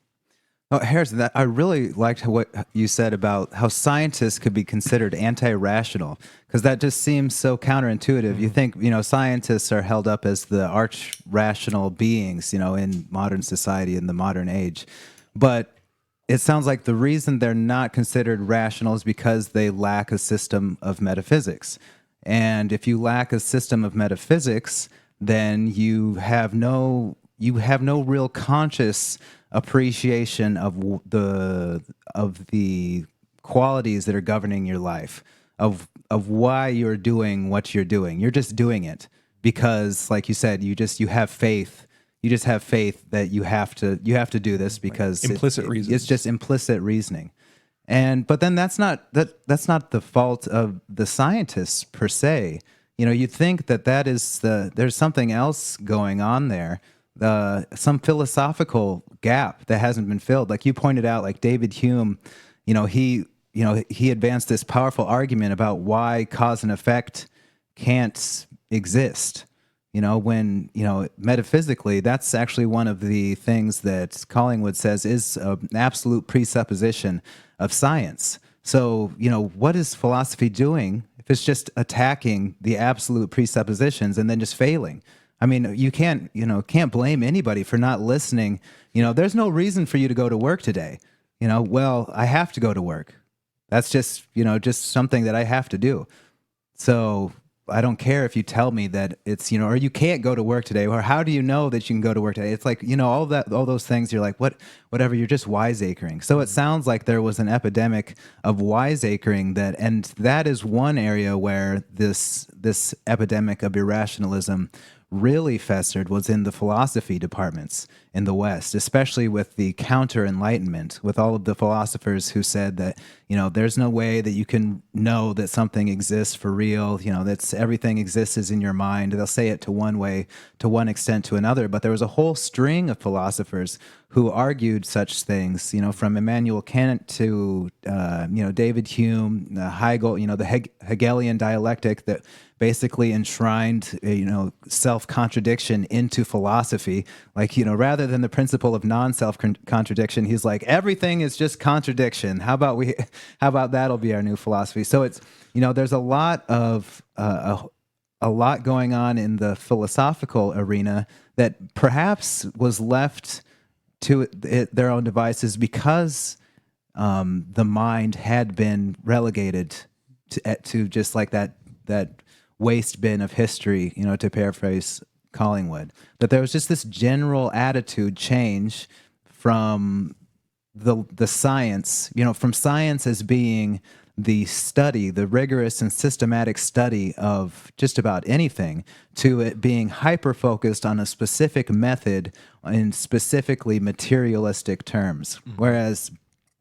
Oh, Harrison, I really liked what you said about how scientists could be considered anti-rational, because that just seems so counterintuitive. Mm-hmm. You think, scientists are held up as the arch-rational beings, in modern society, in the modern age. But it sounds like the reason they're not considered rational is because they lack a system of metaphysics. And if you lack a system of metaphysics, then you have no real conscious appreciation of the qualities that are governing your life, of why you're doing what you're doing. You're just doing it because, like you said, you have faith. You just have faith that you have to do this because implicit reasoning. It's just implicit reasoning, but then that's not the fault of the scientists per se. You'd think that is there's something else going on there, some philosophical gap that hasn't been filled. Like you pointed out, like David Hume, he advanced this powerful argument about why cause and effect can't exist. When metaphysically, that's actually one of the things that Collingwood says is an absolute presupposition of science. So, what is philosophy doing if it's just attacking the absolute presuppositions and then just failing? I mean, you can't blame anybody for not listening. There's no reason for you to go to work today. Well, I have to go to work. That's just something that I have to do. So I don't care if you tell me that it's, or you can't go to work today, or how do you know that you can go to work today? It's like, all those things, you're like, whatever, you're just wiseacring. So it sounds like there was an epidemic of wiseacring and that is one area where this epidemic of irrationalism really festered, was in the philosophy departments in the West, especially with the counter-enlightenment, with all of the philosophers who said that, there's no way that you can know that something exists for real, that's everything exists is in your mind. They'll say it to one extent to another, but there was a whole string of philosophers who argued such things, from Immanuel Kant to, David Hume, Hegel, the Hegelian dialectic that basically enshrined, self-contradiction into philosophy. Like, rather than the principle of non-self-contradiction, he's like, everything is just contradiction. How about that'll be our new philosophy? So it's, there's a lot of a lot going on in the philosophical arena that perhaps was left to their own devices because the mind had been relegated to just like that waste bin of history, to paraphrase Collingwood. That there was just this general attitude change from the science, from science as being the study, the rigorous and systematic study of just about anything, to it being hyper-focused on a specific method in specifically materialistic terms. Mm-hmm. Whereas,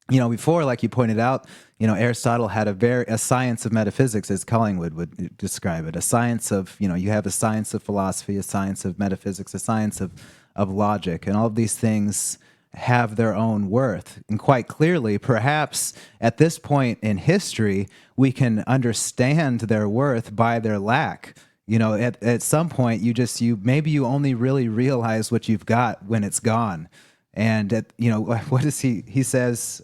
before, like you pointed out, Aristotle had a science of metaphysics, as Collingwood would describe it, a science of, you have a science of philosophy, a science of metaphysics, a science of logic, and all of these things have their own worth. And quite clearly, perhaps at this point in history, we can understand their worth by their lack. At some point, maybe you only really realize what you've got when it's gone. And what does he says?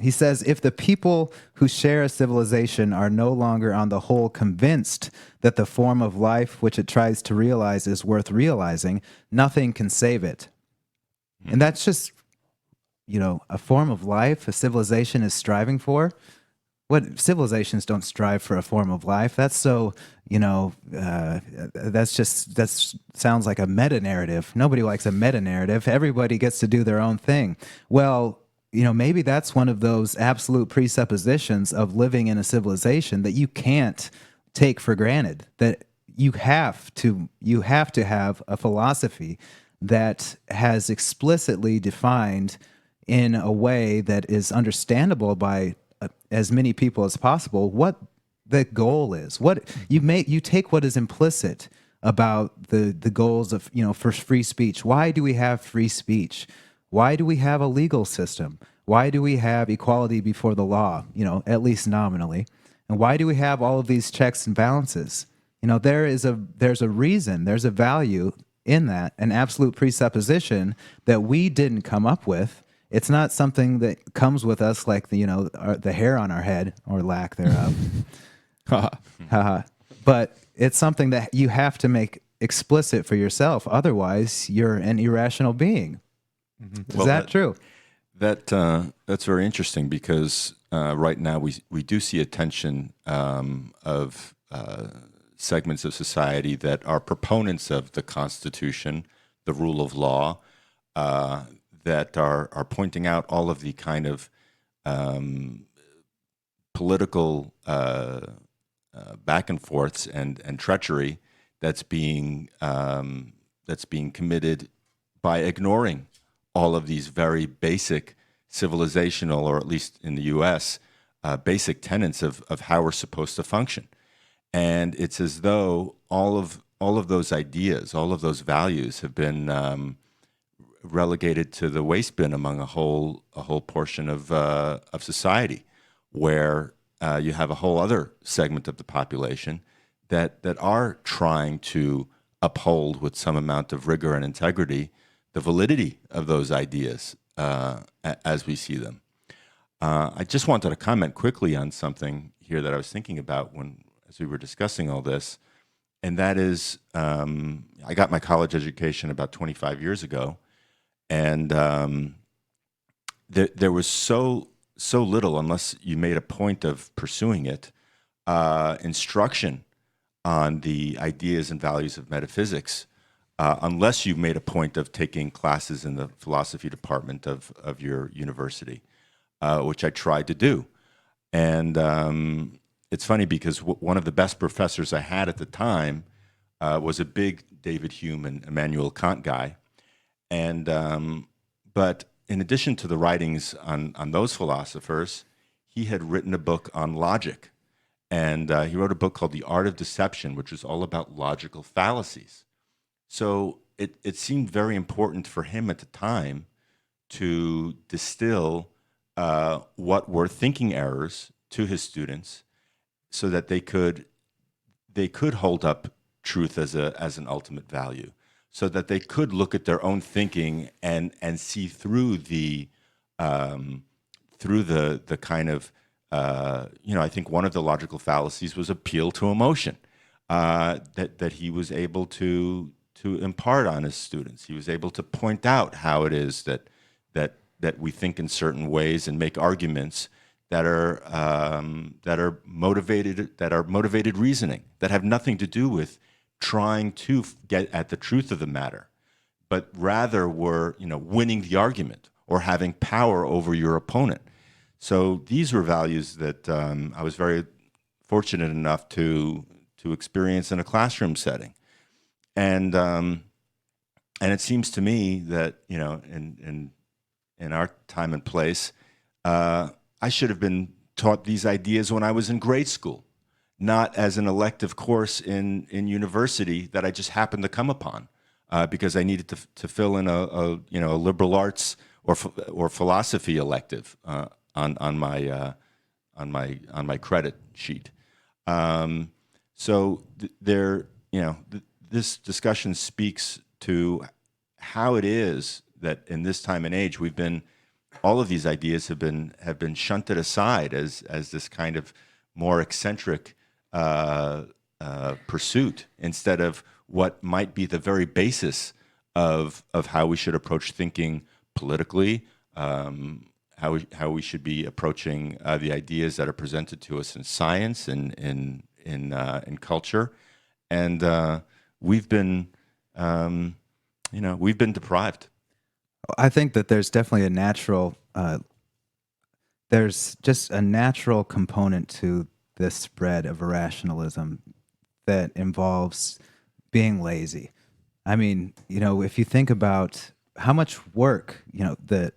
He says, if the people who share a civilization are no longer on the whole convinced that the form of life which it tries to realize is worth realizing, nothing can save it. And that's just, a form of life a civilization is striving for. What civilizations don't strive for a form of life. That's so, that sounds like a meta-narrative. Nobody likes a meta-narrative. Everybody gets to do their own thing. Well, maybe that's one of those absolute presuppositions of living in a civilization that you can't take for granted, that you have to have a philosophy that has explicitly defined in a way that is understandable by as many people as possible what the goal is. What you take what is implicit about the goals of, for free speech. Why do we have free speech? Why do we have a legal system? Why do we have equality before the law, at least nominally? And why do we have all of these checks and balances? There's a reason, there's a value in that, an absolute presupposition that we didn't come up with. It's not something that comes with us like the hair on our head or lack thereof. But it's something that you have to make explicit for yourself. Otherwise, you're an irrational being. Mm-hmm. Is that true? That's very interesting because right now we do see a tension of segments of society that are proponents of the Constitution, the rule of law, that are pointing out all of the kind of political back and forths and treachery that's being committed by ignoring all of these very basic civilizational, or at least in the U.S., basic tenets of how we're supposed to function. And it's as though all of those ideas, all of those values have been relegated to the waste bin among a whole portion of society, where you have a whole other segment of the population that are trying to uphold with some amount of rigor and integrity the validity of those ideas as we see them. I just wanted to comment quickly on something here that I was thinking about as we were discussing all this, and that is I got my college education about 25 years ago, and there was so little, unless you made a point of pursuing it, instruction on the ideas and values of metaphysics, unless you made a point of taking classes in the philosophy department of your university, which I tried to do. And it's funny because one of the best professors I had at the time was a big David Hume and Immanuel Kant guy. And but in addition to the writings on those philosophers, he had written a book on logic. And he wrote a book called The Art of Deception, which was all about logical fallacies. So it seemed very important for him at the time to distill what were thinking errors to his students, so that they could hold up truth as an ultimate value, so that they could look at their own thinking and see through the kind of I think one of the logical fallacies was appeal to emotion. that he was able to impart on his students. He was able to point out how it is that we think in certain ways and make arguments that are motivated reasoning, that have nothing to do with trying to get at the truth of the matter, but rather were, winning the argument or having power over your opponent. So these were values that I was very fortunate enough to experience in a classroom setting, and it seems to me that in our time and place, I should have been taught these ideas when I was in grade school, not as an elective course in university that I just happened to come upon because I needed to fill in a liberal arts or philosophy elective on my credit sheet. So this discussion speaks to how it is that in this time and age all of these ideas have been shunted aside as this kind of more eccentric pursuit instead of what might be the very basis of how we should approach thinking politically, how we should be approaching the ideas that are presented to us in science and in culture, and we've been deprived. I think that there's definitely a natural, there's just a natural component to this spread of irrationalism that involves being lazy. I mean, if you think about how much work, that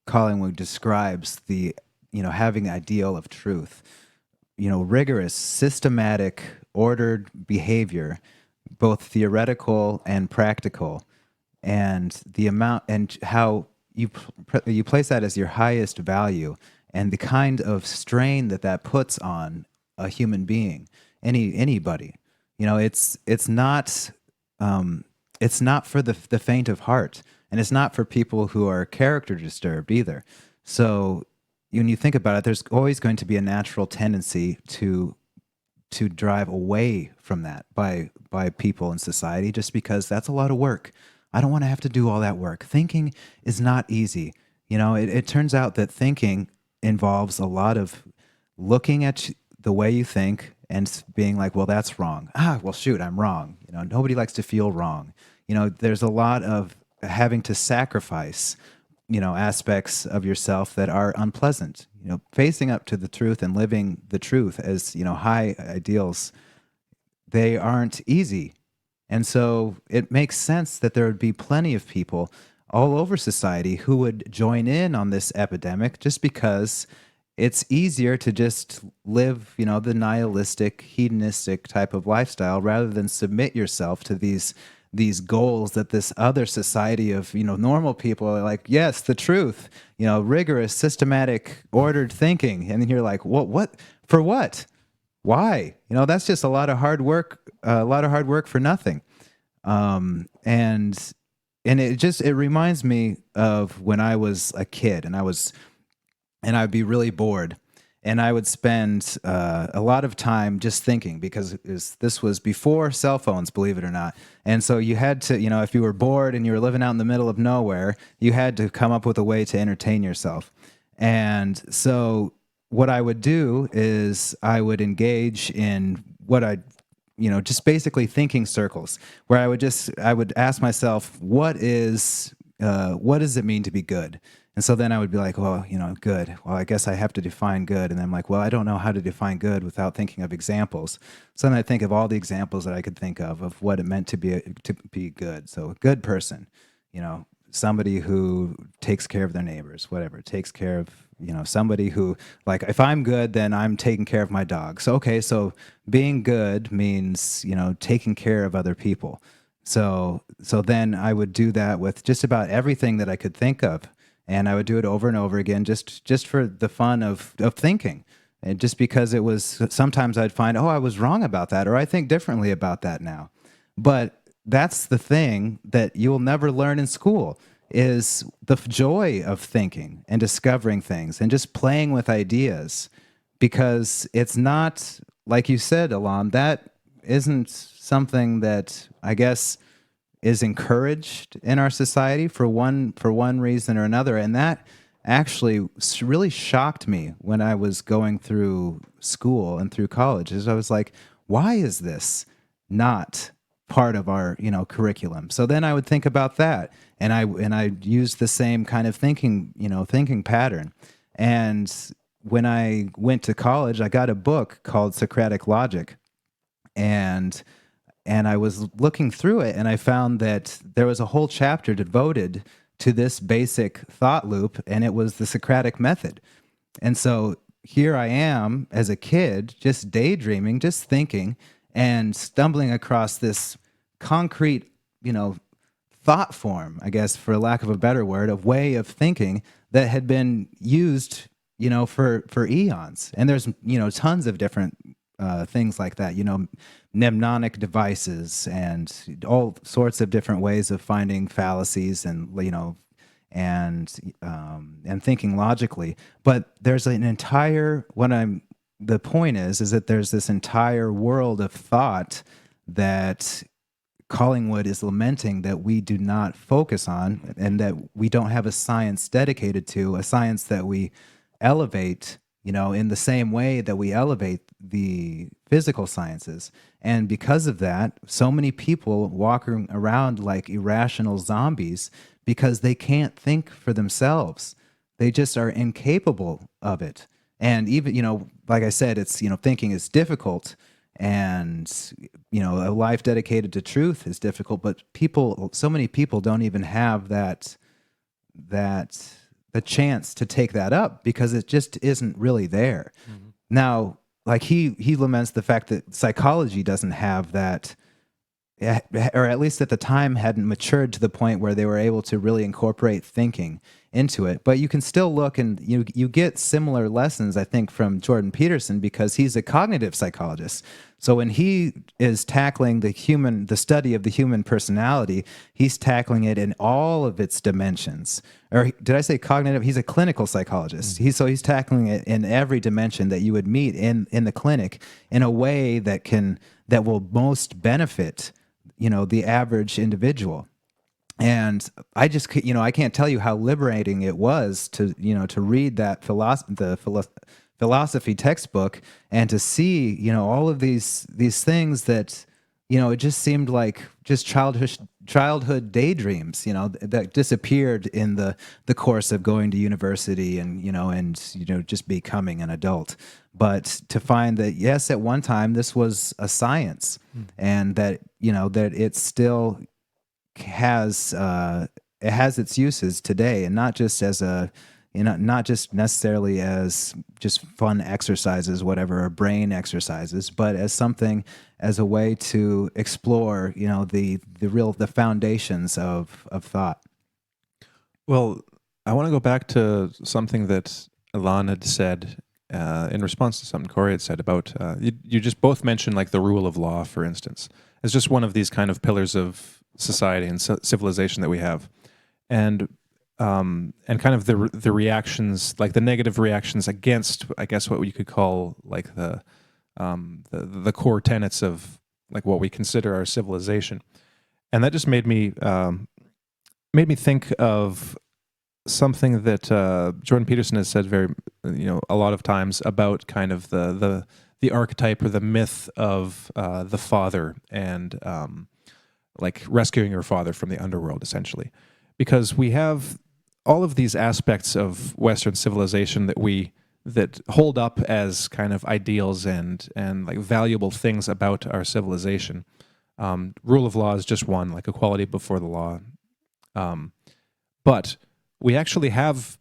Collingwood describes the, having ideal of truth, rigorous, systematic, ordered behavior, both theoretical and practical, and the amount and how you place that as your highest value, and the kind of strain that puts on a human being, anybody. It's not for the faint of heart, and it's not for people who are character disturbed either. So when you think about it, there's always going to be a natural tendency to drive away from that by people in society, just because that's a lot of work. I don't want to have to do all that work. Thinking is not easy. It turns out that thinking involves a lot of looking at the way you think and being like, well, that's wrong. Well, shoot, I'm wrong. Nobody likes to feel wrong. There's a lot of having to sacrifice, aspects of yourself that are unpleasant. Facing up to the truth and living the truth as, high ideals, they aren't easy. And so it makes sense that there would be plenty of people all over society who would join in on this epidemic just because it's easier to just live, the nihilistic, hedonistic type of lifestyle rather than submit yourself to these goals that this other society of, normal people are like, yes, the truth, rigorous, systematic, ordered thinking. And then you're like, what? For what? Why? That's just a lot of hard work for nothing. And it reminds me of when I was a kid and I'd be really bored, and I would spend a lot of time just thinking, because this was before cell phones, believe it or not. And so you had to, if you were bored and you were living out in the middle of nowhere, you had to come up with a way to entertain yourself. And so what I would do is I would engage in what just basically thinking circles, where I would ask myself, what does it mean to be good? And so then I would be like, well, good. Well, I guess I have to define good. And then I'm like, well, I don't know how to define good without thinking of examples. So then I think of all the examples that I could think of what it meant to be good. So a good person, somebody who takes care of their neighbors, whatever, takes care of, somebody who, like, if I'm good, then I'm taking care of my dog. So, okay, so being good means, taking care of other people. So then I would do that with just about everything that I could think of. And I would do it over and over again, just for the fun of thinking. And just because it was, sometimes I'd find, I was wrong about that, or I think differently about that now. But that's the thing that you'll never learn in school, is the joy of thinking and discovering things and just playing with ideas. Because it's not, like you said, Alon, that isn't something that I guess is encouraged in our society for one reason or another, and that actually really shocked me when I was going through school and through college. Is I was like, why is this not part of our curriculum? So then I would think about that, and I used the same kind of thinking pattern. And when I went to college, I got a book called Socratic Logic, and I was looking through it, and I found that there was a whole chapter devoted to this basic thought loop, and it was the Socratic method. And so here I am as a kid, just daydreaming, just thinking, and stumbling across this concrete, thought form, I guess, for lack of a better word, of way of thinking that had been used, for eons. And there's, tons of different things like that, mnemonic devices and all sorts of different ways of finding fallacies and thinking logically. But there's an entire the point is that there's this entire world of thought that Collingwood is lamenting that we do not focus on, and that we don't have a science dedicated to, a science that we elevate, in the same way that we elevate the physical sciences. And because of that, so many people walking around like irrational zombies because they can't think for themselves. They just are incapable of it. And even, like I said, it's, thinking is difficult, and, a life dedicated to truth is difficult, but so many people don't even have the chance to take that up because it just isn't really there. Mm-hmm. Now, like he laments the fact that psychology doesn't have that, or at least at the time hadn't matured to the point where they were able to really incorporate thinking into it. But you can still look, and you get similar lessons, I think, from Jordan Peterson, because he's a cognitive psychologist. So when he is tackling the study of the human personality, he's tackling it in all of its dimensions. Or did I say cognitive? He's a clinical psychologist. Mm-hmm. He's tackling it in every dimension that you would meet in the clinic in a way that will most benefit, the average individual. And I just, I can't tell you how liberating it was to read that philosophy textbook and to see, all of these things that, it just seemed like just childhood daydreams, that disappeared in the course of going to university and just becoming an adult. But to find that, yes, at one time this was a science, and that, that it still has its uses today, and not just as not just necessarily as just fun exercises, whatever, or brain exercises, but as a way to explore, the foundations of thought. Well, I want to go back to something that Ilan had said in response to something Corey had said about, you just both mentioned like the rule of law, for instance, as just one of these kind of pillars of society and civilization that we have, and kind of the reactions, like the negative reactions against, I guess, what you could call like the core tenets of like what we consider our civilization. And that just made me think of something that Jordan Peterson has said a lot of times about kind of the archetype or the myth of the father, and like rescuing your father from the underworld, essentially, because we have all of these aspects of Western civilization that hold up as kind of ideals and like valuable things about our civilization. Rule of law is just one, like equality before the law. But we actually have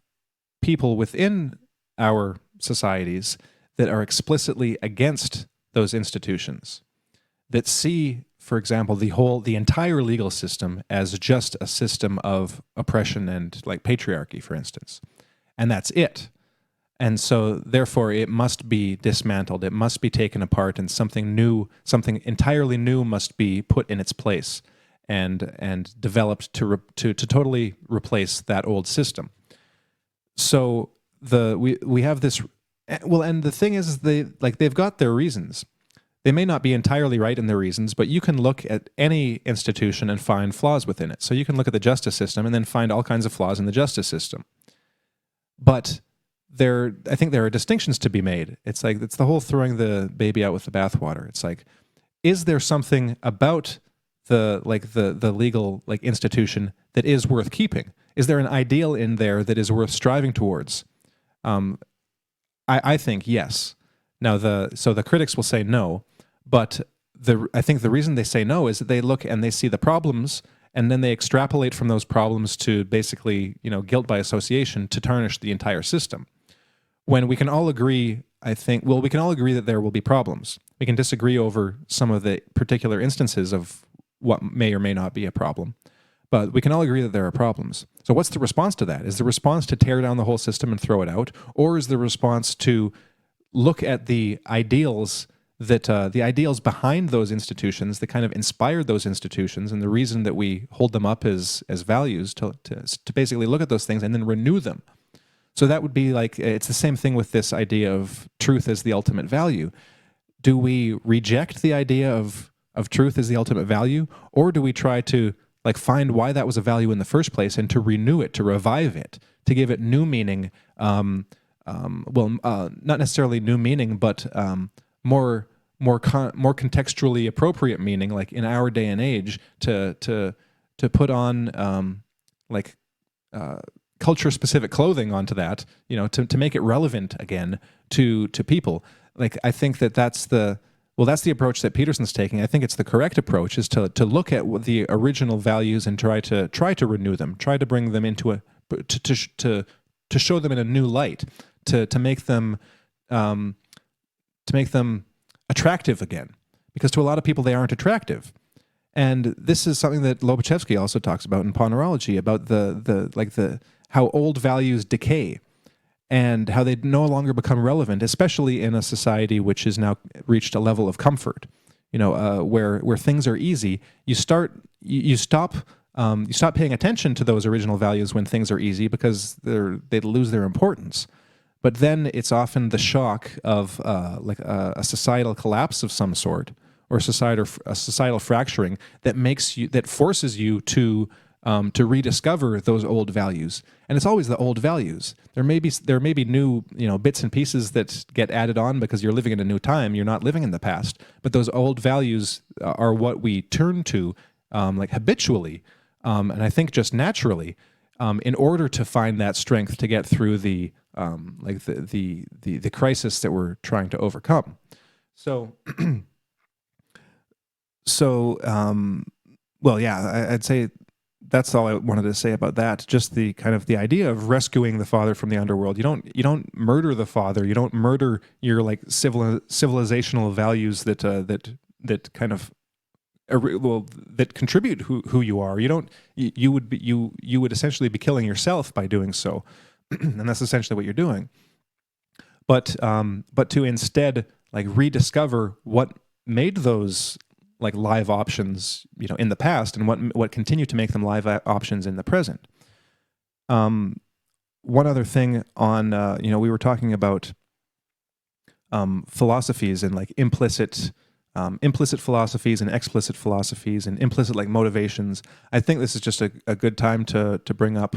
people within our societies that are explicitly against those institutions, that see, for example, the entire legal system as just a system of oppression and like patriarchy, for instance. And that's it. And so therefore it must be dismantled, it must be taken apart, and something entirely new must be put in its place and developed to totally replace that old system. So we have this, well, and the thing is they've got their reasons. they may not be entirely right in their reasons, but you can look at any institution and find flaws within it. So you can look at the justice system and then find all kinds of flaws in the justice system. But I think there are distinctions to be made. It's like, it's the whole throwing the baby out with the bathwater. It's like, is there something about the legal institution that is worth keeping? Is there an ideal in there that is worth striving towards? I think yes. Now the critics will say no, but I think the reason they say no is that they look and they see the problems, and then they extrapolate from those problems to basically, guilt by association to tarnish the entire system. When we can all agree, we can all agree that there will be problems. We can disagree over some of the particular instances of what may or may not be a problem, but we can all agree that there are problems. So what's the response to that? Is the response to tear down the whole system and throw it out, or is the response to look at the ideals behind those institutions that kind of inspired those institutions, and the reason that we hold them up as values, to basically look at those things and then renew them? So that would be like, it's the same thing with this idea of truth as the ultimate value. Do we reject the idea of truth as the ultimate value, or do we try to find why that was a value in the first place and to renew it, to revive it, to give it new meaning? Not necessarily new meaning, but more contextually appropriate meaning, like in our day and age, to put on culture-specific clothing onto that, to make it relevant again to people. I think that's the approach that Peterson's taking. I think it's the correct approach, is to look at the original values and try to renew them, try to bring them into to show them in a new light, to make them attractive again, because to a lot of people they aren't attractive. And this is something that Lobachevsky also talks about in Ponerology, about how old values decay and how they no longer become relevant, especially in a society which has now reached a level of comfort, where things are easy. You stop paying attention to those original values when things are easy, because they lose their importance. But then it's often the shock of a societal collapse of some sort, or a societal fracturing that forces you to rediscover those old values. And it's always the old values. There may be new bits and pieces that get added on because you're living in a new time. You're not living in the past. But those old values are what we turn to habitually, and I think just naturally, in order to find that strength to get through the crisis that we're trying to overcome. I'd say that's all I wanted to say about that. Just the kind of the idea of rescuing the father from the underworld. You don't murder the father. You don't murder your civilizational values that kind of that contribute who you are. You would essentially be killing yourself by doing so, and that's essentially what you're doing. But to instead rediscover what made those live options, in the past, and what continue to make them live options in the present. One other thing on, we were talking about philosophies and implicit philosophies and explicit philosophies and implicit motivations. I think this is just a good time to bring up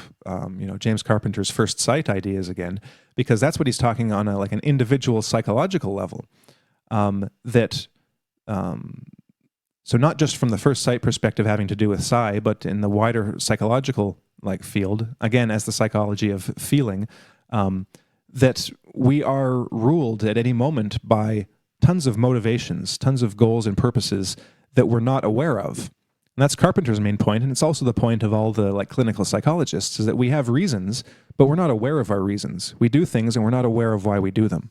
James Carpenter's first sight ideas again, because that's what he's talking on an individual psychological level. So not just from the first sight perspective having to do with psi, but in the wider psychological field, again as the psychology of feeling, that we are ruled at any moment by tons of motivations, tons of goals and purposes that we're not aware of. And that's Carpenter's main point, and it's also the point of all the clinical psychologists, is that we have reasons, but we're not aware of our reasons. We do things and we're not aware of why we do them.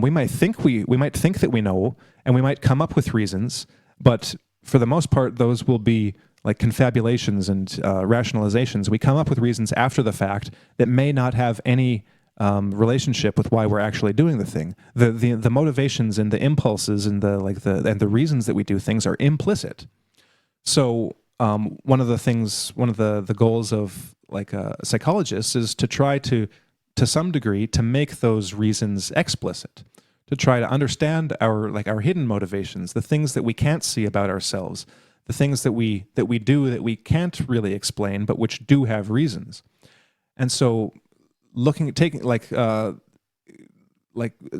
We might think that we know, and we might come up with reasons, but for the most part, those will be confabulations and rationalizations. We come up with reasons after the fact that may not have any relationship with why we're actually doing the thing. The motivations and the impulses and the reasons that we do things are implicit. So one of the goals of a psychologist is to try to some degree to make those reasons explicit, to try to understand our hidden motivations, the things that we can't see about ourselves, the things that we do that we can't really explain, but which do have reasons. And so, taking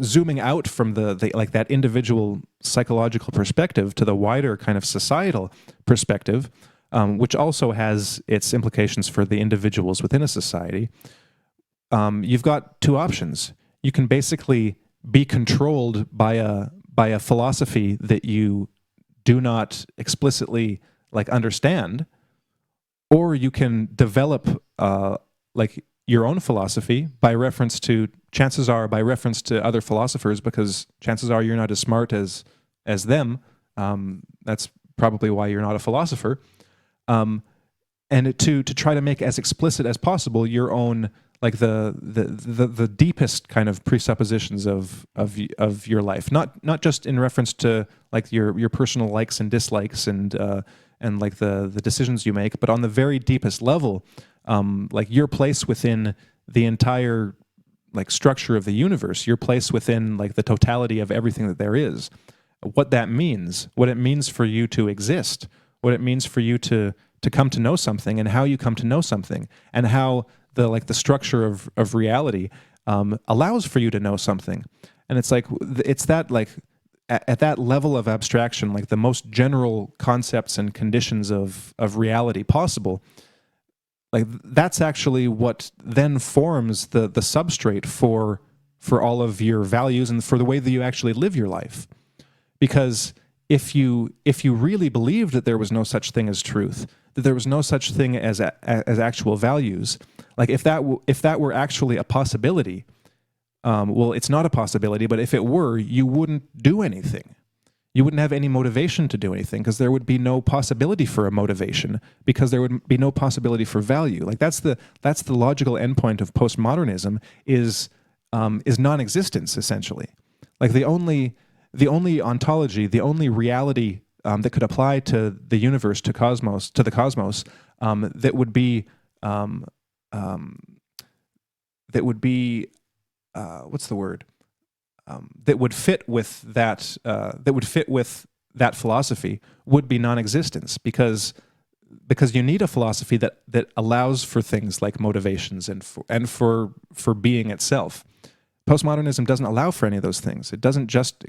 zooming out from that individual psychological perspective to the wider kind of societal perspective, which also has its implications for the individuals within a society. You've got two options. You can basically be controlled by a philosophy that you do not explicitly understand, or you can develop your own philosophy by reference to other philosophers, because chances are you're not as smart as them. That's probably why you're not a philosopher. And to try to make as explicit as possible your own the deepest kind of presuppositions of your life, not just in reference to your personal likes and dislikes and the decisions you make, but on the very deepest level, your place within the entire structure of the universe, your place within the totality of everything that there is, what that means, what it means for you to exist, what it means for you to come to know something, and how you come to know something, and how the structure of reality allows for you to know something. And it's that at that level of abstraction, the most general concepts and conditions of reality possible, that's actually what then forms the substrate for all of your values and for the way that you actually live your life. Because if you really believed that there was no such thing as truth, that there was no such thing as actual values, if that were actually a possibility, well, it's not a possibility, but if it were, you wouldn't do anything. You wouldn't have any motivation to do anything, because there would be no possibility for a motivation, because there would be no possibility for value. That's the logical endpoint of postmodernism is non-existence, essentially. The only ontology, the only reality that could apply to the universe, to the cosmos, that would be what's the word? That would fit with that philosophy would be non-existence, because you need a philosophy that allows for things like motivations and for being itself. Postmodernism doesn't allow for any of those things. It doesn't, just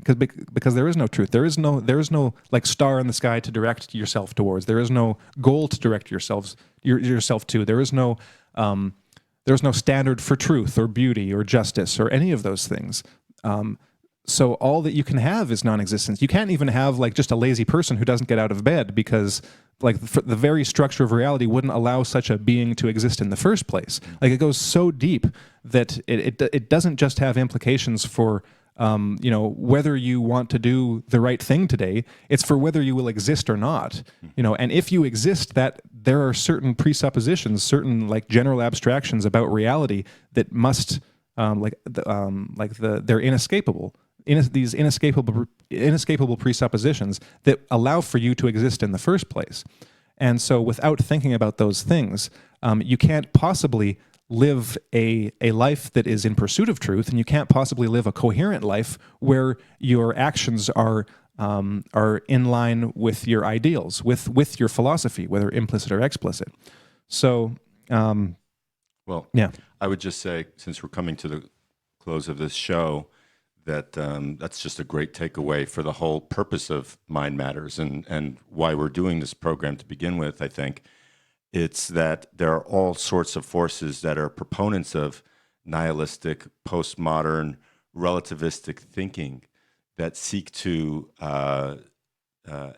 because there is no truth. There is no star in the sky to direct yourself towards. There is no goal to direct yourself to. There is no standard for truth or beauty or justice or any of those things. So all that you can have is non-existence. You can't even have just a lazy person who doesn't get out of bed, because the very structure of reality wouldn't allow such a being to exist in the first place. It goes so deep that it doesn't just have implications for whether you want to do the right thing today. It's for whether you will exist or not. And if you exist, that there are certain presuppositions, certain general abstractions about reality that must they're inescapable. These inescapable presuppositions that allow for you to exist in the first place. And so without thinking about those things, you can't possibly live a life that is in pursuit of truth, and you can't possibly live a coherent life where your actions are in line with your ideals, with your philosophy, whether implicit or explicit. So, well, yeah. I would just say, since we're coming to the close of this show, that that's just a great takeaway for the whole purpose of Mind Matters and why we're doing this program to begin with. I think it's that there are all sorts of forces that are proponents of nihilistic, postmodern, relativistic thinking that seek to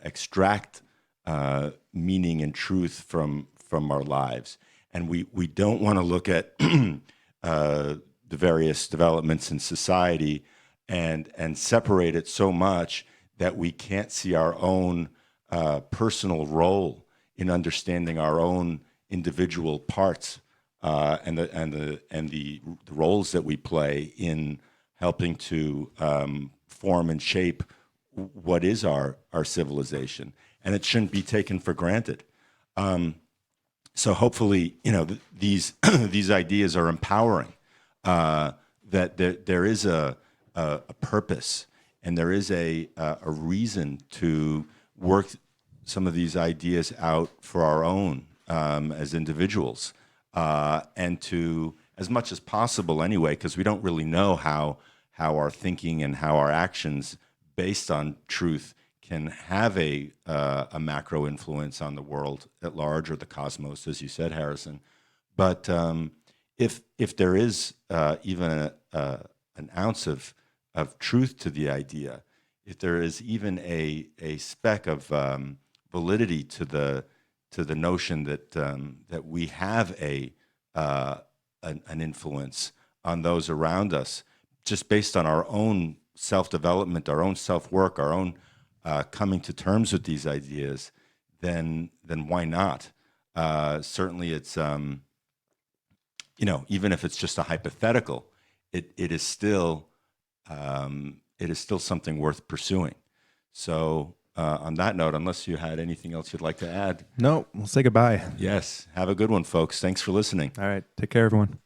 extract meaning and truth from our lives. And we don't want to look at the various developments in society and separate it so much that we can't see our own personal role in understanding our own individual parts and the roles that we play in helping to form and shape what is our civilization. And it shouldn't be taken for granted. So hopefully, these these ideas are empowering. That there is a a purpose, and there is a reason to work some of these ideas out for our own as individuals, and to, as much as possible anyway, because we don't really know how our thinking and how our actions based on truth can have a macro influence on the world at large, or the cosmos, as you said, Harrison. But if there is even an ounce of truth to the idea, if there is even a speck of validity to the notion that we have an influence on those around us, just based on our own self-development, our own self-work, our own coming to terms with these ideas, then why not? Certainly, it's even if it's just a hypothetical, it is still something worth pursuing. So, on that note, unless you had anything else you'd like to add, No, we'll say goodbye. yes, have a good one, folks. Thanks for listening. All right. Take care, everyone.